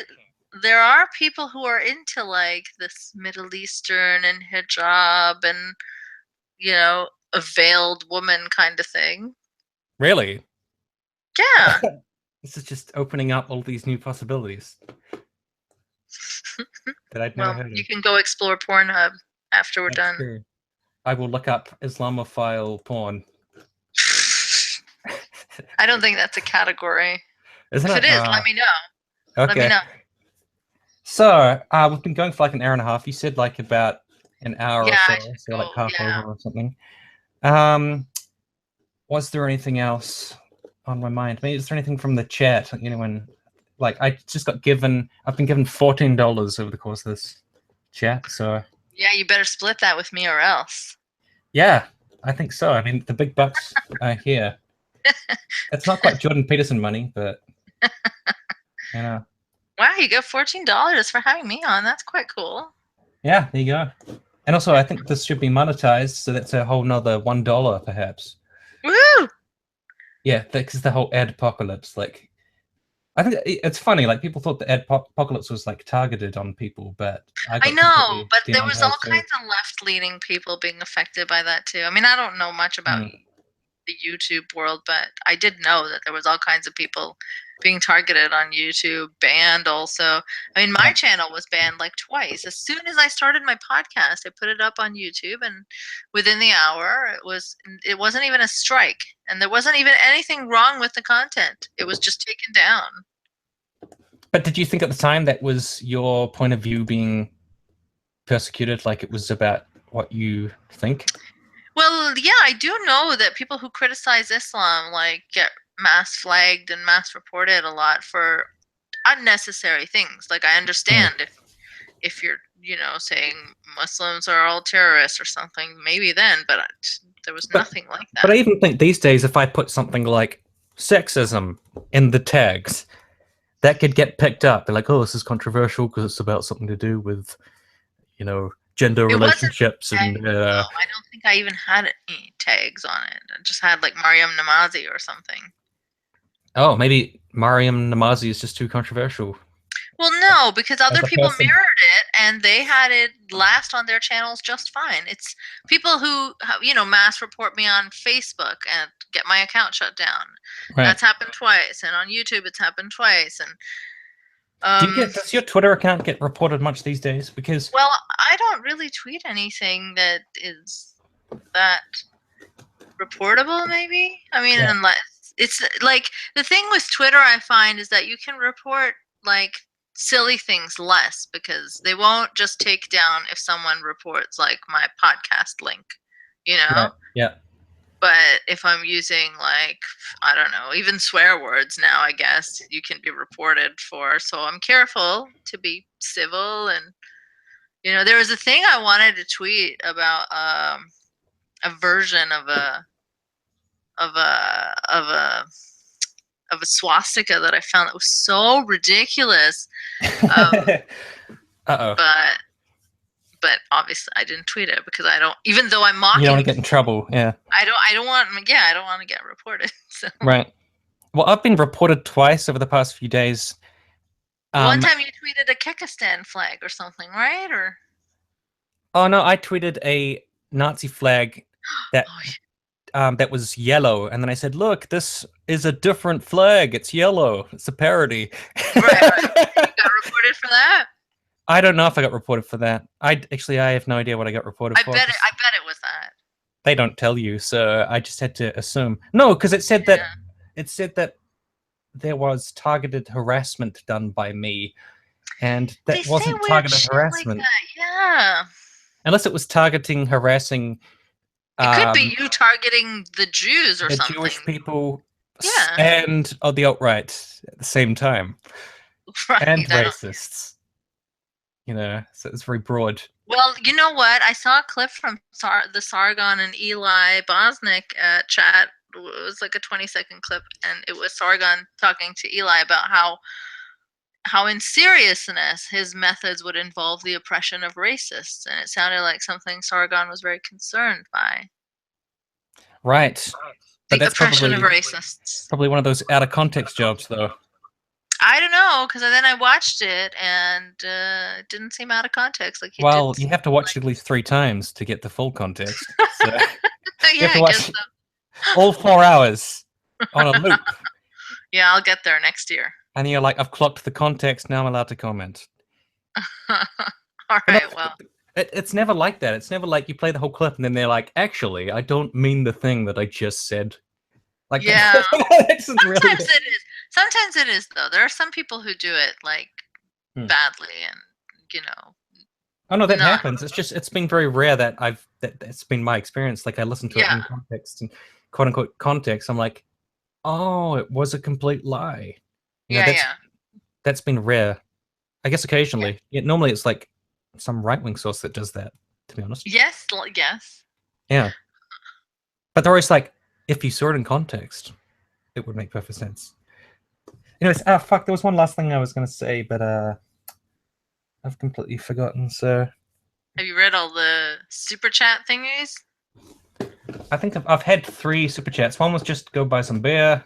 There are people who are into like this Middle Eastern and hijab and a veiled woman kind of thing. Really? Yeah. This is just opening up all these new possibilities that I'd never heard of. You can go explore Pornhub after we're done. True. I will look up Islamophile porn. I don't think that's a category. Isn't if it is, let me know. Okay. Let me know. So we've been going for like an hour and a half. You said like about an hour or so like half over or something. Was there anything else on my mind? Maybe is there anything from the chat? Anyone? Like I just got given. I've been given $14 over the course of this chat. So yeah, you better split that with me or else. Yeah, I think so. I mean, the big bucks are here. It's not quite Jordan Peterson money, but Wow, you got $14 for having me on. That's quite cool. Yeah, there you go. And also, I think this should be monetized, so that's a whole nother $1, perhaps. Woo! Yeah, because the whole ad apocalypse, like, I think it's funny. Like, people thought the ad apocalypse was like targeted on people, but I I got know, completely but there was all demonetized too. kinds of left-leaning people being affected by that too. I mean, I don't know much about the YouTube world, but I did know that there was all kinds of people being targeted on YouTube, banned also. I mean, my channel was banned like twice. As soon as I started my podcast, I put it up on YouTube, and within the hour, it wasn't even a strike, and there wasn't even anything wrong with the content. It was just taken down. But did you think at the time that was your point of view being persecuted, like it was about what you think? Well, yeah, I do know that people who criticize Islam like get mass flagged and mass reported a lot for unnecessary things. Like I understand if you're, saying Muslims are all terrorists or something, maybe then, but there was nothing like that. But I even think these days, if I put something like sexism in the tags, that could get picked up. They're like, oh, this is controversial because it's about something to do with, gender relationships. And no, I don't think I even had any tags on it. I just had like Mariam Namazi or something. Oh, maybe Mariam Namazi is just too controversial. Well, no, because other people mirrored it and they had it last on their channels just fine. It's people who, mass report me on Facebook and get my account shut down. Right. That's happened twice. And on YouTube, it's happened twice. And does your Twitter account get reported much these days? Because well, I don't really tweet anything that is that reportable, maybe. I mean, unless it's like the thing with Twitter, I find is that you can report like silly things less because they won't just take down if someone reports like my podcast link, Right. Yeah. But if I'm using like, I don't know, even swear words now, I guess you can be reported for. So I'm careful to be civil. And, there was a thing I wanted to tweet about a version of a swastika that I found that was so ridiculous. But obviously I didn't tweet it because I don't, even though I'm mocking. You don't want to get in trouble. Yeah. I don't want to get reported. So. Right. Well, I've been reported twice over the past few days. One time you tweeted a Kyrgyzstan flag or something, right? Or. Oh no, I tweeted a Nazi flag that that was yellow, and then I said, "Look, this is a different flag. It's yellow. It's a parody." Right. You got reported for that? I don't know if I got reported for that. I have no idea what I got reported for. I bet it was that. They don't tell you, so I just had to assume. No, because it said that there was targeted harassment done by me, and that wasn't targeted harassment. Like that. Yeah. Unless it was harassing. It could be you targeting the Jews or something. The Jewish people. Yeah. And the alt-right at the same time. Right. And racists. So it's very broad. Well, you know what? I saw a clip from the Sargon and Eli Bosnick chat. It was like a 20-second clip, and it was Sargon talking to Eli about how in seriousness his methods would involve the oppression of racists, and it sounded like something Sargon was very concerned by. Right. But the oppression of racists. Probably one of those out of context jobs, though. I don't know, because then I watched it and it didn't seem out of context. Like you have to watch it at least 3 times to get the full context. So you have to watch all 4 hours on a loop. Yeah, I'll get there next year. And you're like, I've clocked the context, now I'm allowed to comment. All right, well. It's never like that. It's never like you play the whole clip and then they're like, actually, I don't mean the thing that I just said. Like, yeah. Sometimes it is. Sometimes it is, though. There are some people who do it, like, badly and, Oh, no, that happens. It's been very rare that that's been my experience. Like, I listen to it in context and quote-unquote context. I'm like, oh, it was a complete lie. That's been rare. I guess occasionally. Normally it's like some right-wing source that does that, to be honest. Yes. Yeah. But they're always like, if you saw it in context, it would make perfect sense. Anyways, fuck, there was one last thing I was going to say, but I've completely forgotten, so Have you read all the super chat thingies? I think I've had 3 super chats. One was just go buy some beer.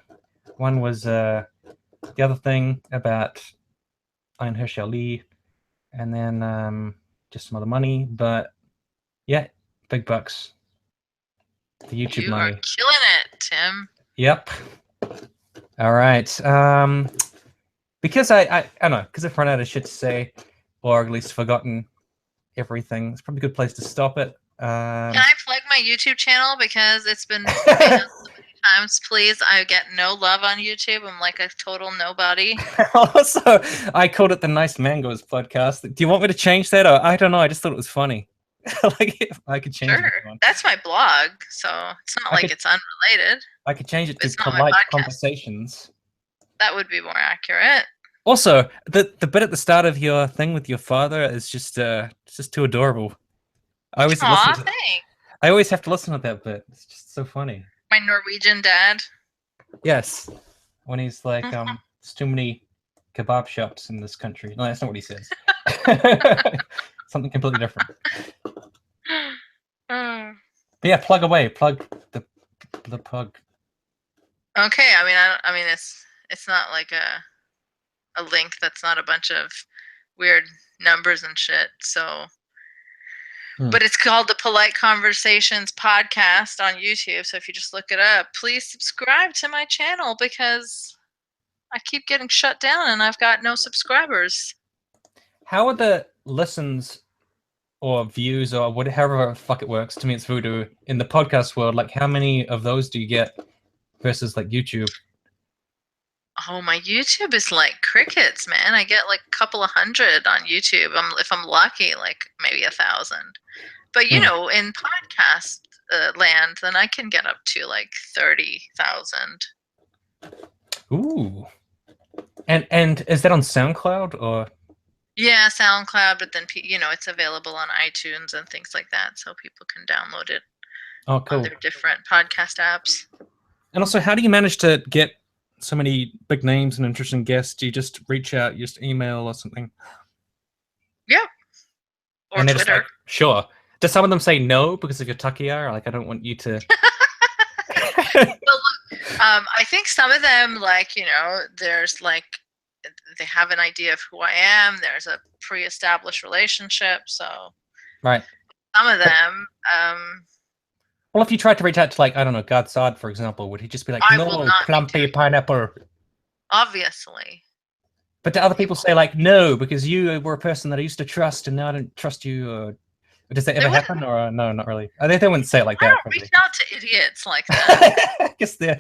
One was the other thing about Ayaan Hirsi Ali, and then just some other money. But yeah, big bucks. The YouTube You money. are killing it, Tim. Yep. All right. Because I don't know, because I've run out of shit to say, or at least forgotten everything. It's probably a good place to stop it. Can I plug my YouTube channel because it's been so many times? Please, I get no love on YouTube. I'm like a total nobody. Also, I called it the Nice Mangoes podcast. Do you want me to change that? Or I don't know. I just thought it was funny. Like I could change it. Sure, that's my blog, so it's not like it's unrelated. I could change it to It's not my Polite podcast. Conversations. That would be more accurate. Also, the bit at the start of your thing with your father is just it's just too adorable. I always Aw, thanks. I always have to listen to that bit. It's just so funny. My Norwegian dad. Yes, when he's like, there's too many kebab shops in this country. No, that's not what he says. Something completely different. But yeah, plug away. Plug the plug. Okay, I mean, it's not like a link that's not a bunch of weird numbers and shit. So, but it's called the Polite Conversations podcast on YouTube. So if you just look it up, please subscribe to my channel because I keep getting shut down and I've got no subscribers. How are the listens or views or whatever the fuck it works? To me, it's voodoo. In the podcast world, like how many of those do you get versus like YouTube? Oh, my YouTube is like crickets, man. I get like a couple of hundred on YouTube. If I'm lucky, like maybe 1,000. But you know, in podcast land, then I can get up to like 30,000. Ooh. And is that on SoundCloud or? Yeah, SoundCloud, but then it's available on iTunes and things like that, so people can download it. Oh, cool. On their different podcast apps. And also, how do you manage to get so many big names and interesting guests? Do you just reach out, you just email or something? Yeah. Or and Twitter. Just like, sure. Does some of them say no because of your takiya? Like, I don't want you to. Well, look, I think some of them, like, there's like, they have an idea of who I am. There's a pre-established relationship. So, right. Some of them. Well, if you tried to reach out to, like, I don't know, God Sod, for example, would he just be like, no, clumpy pineapple? Obviously. But do other people say, like, no, because you were a person that I used to trust and now I don't trust you? Or does that ever happen? Or no, not really. They wouldn't say it like that. I don't reach out to idiots like that. I guess they're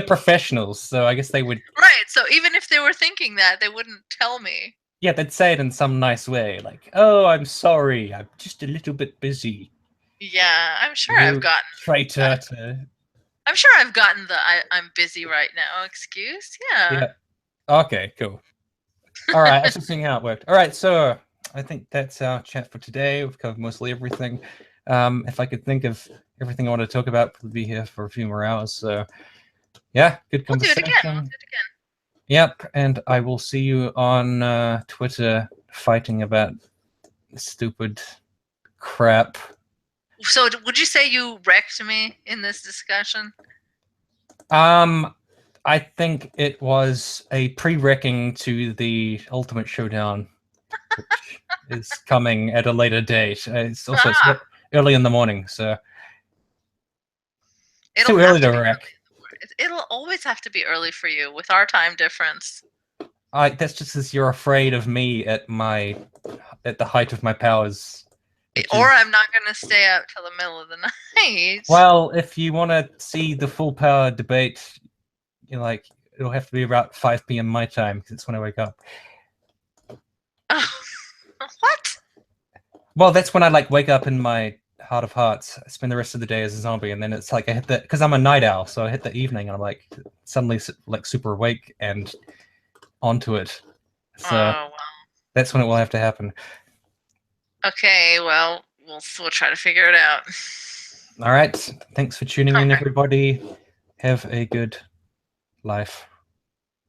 professionals, so I guess they would. Right, so even if they were thinking that, they wouldn't tell me. Yeah, they'd say it in some nice way, like, oh, I'm sorry, I'm just a little bit busy. Yeah, I'm sure I've gotten traitor to. I'm sure I've gotten the I'm busy right now excuse. Yeah. Okay, cool. All right, let's just see how it worked. All right, so I think that's our chat for today. We've covered mostly everything. If I could think of everything I want to talk about, we'll be here for a few more hours. So yeah, good conversation. We'll do it again. Yep, and I will see you on Twitter fighting about stupid crap. So would you say you wrecked me in this discussion? I think it was a pre-wrecking to the Ultimate Showdown, which is coming at a later date. It's also it's early in the morning, so it's too early to wreck. It'll always have to be early for you with our time difference. That's just because you're afraid of me at the height of my powers. Or I'm not going to stay up till the middle of the night. Well, if you want to see the full power debate, it'll have to be about 5 p.m. my time because it's when I wake up. What? Well, that's when I wake up in my heart of hearts. I spend the rest of the day as a zombie, and then it's like I hit because I'm a night owl, so I hit the evening, and I'm like suddenly super awake and onto it. So that's when it will have to happen. Okay, well, we'll try to figure it out. All right. Thanks for tuning in, everybody. Have a good life.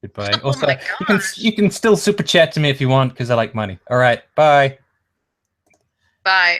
Goodbye. Also, you can still super chat to me if you want because I like money. All right. Bye. Bye.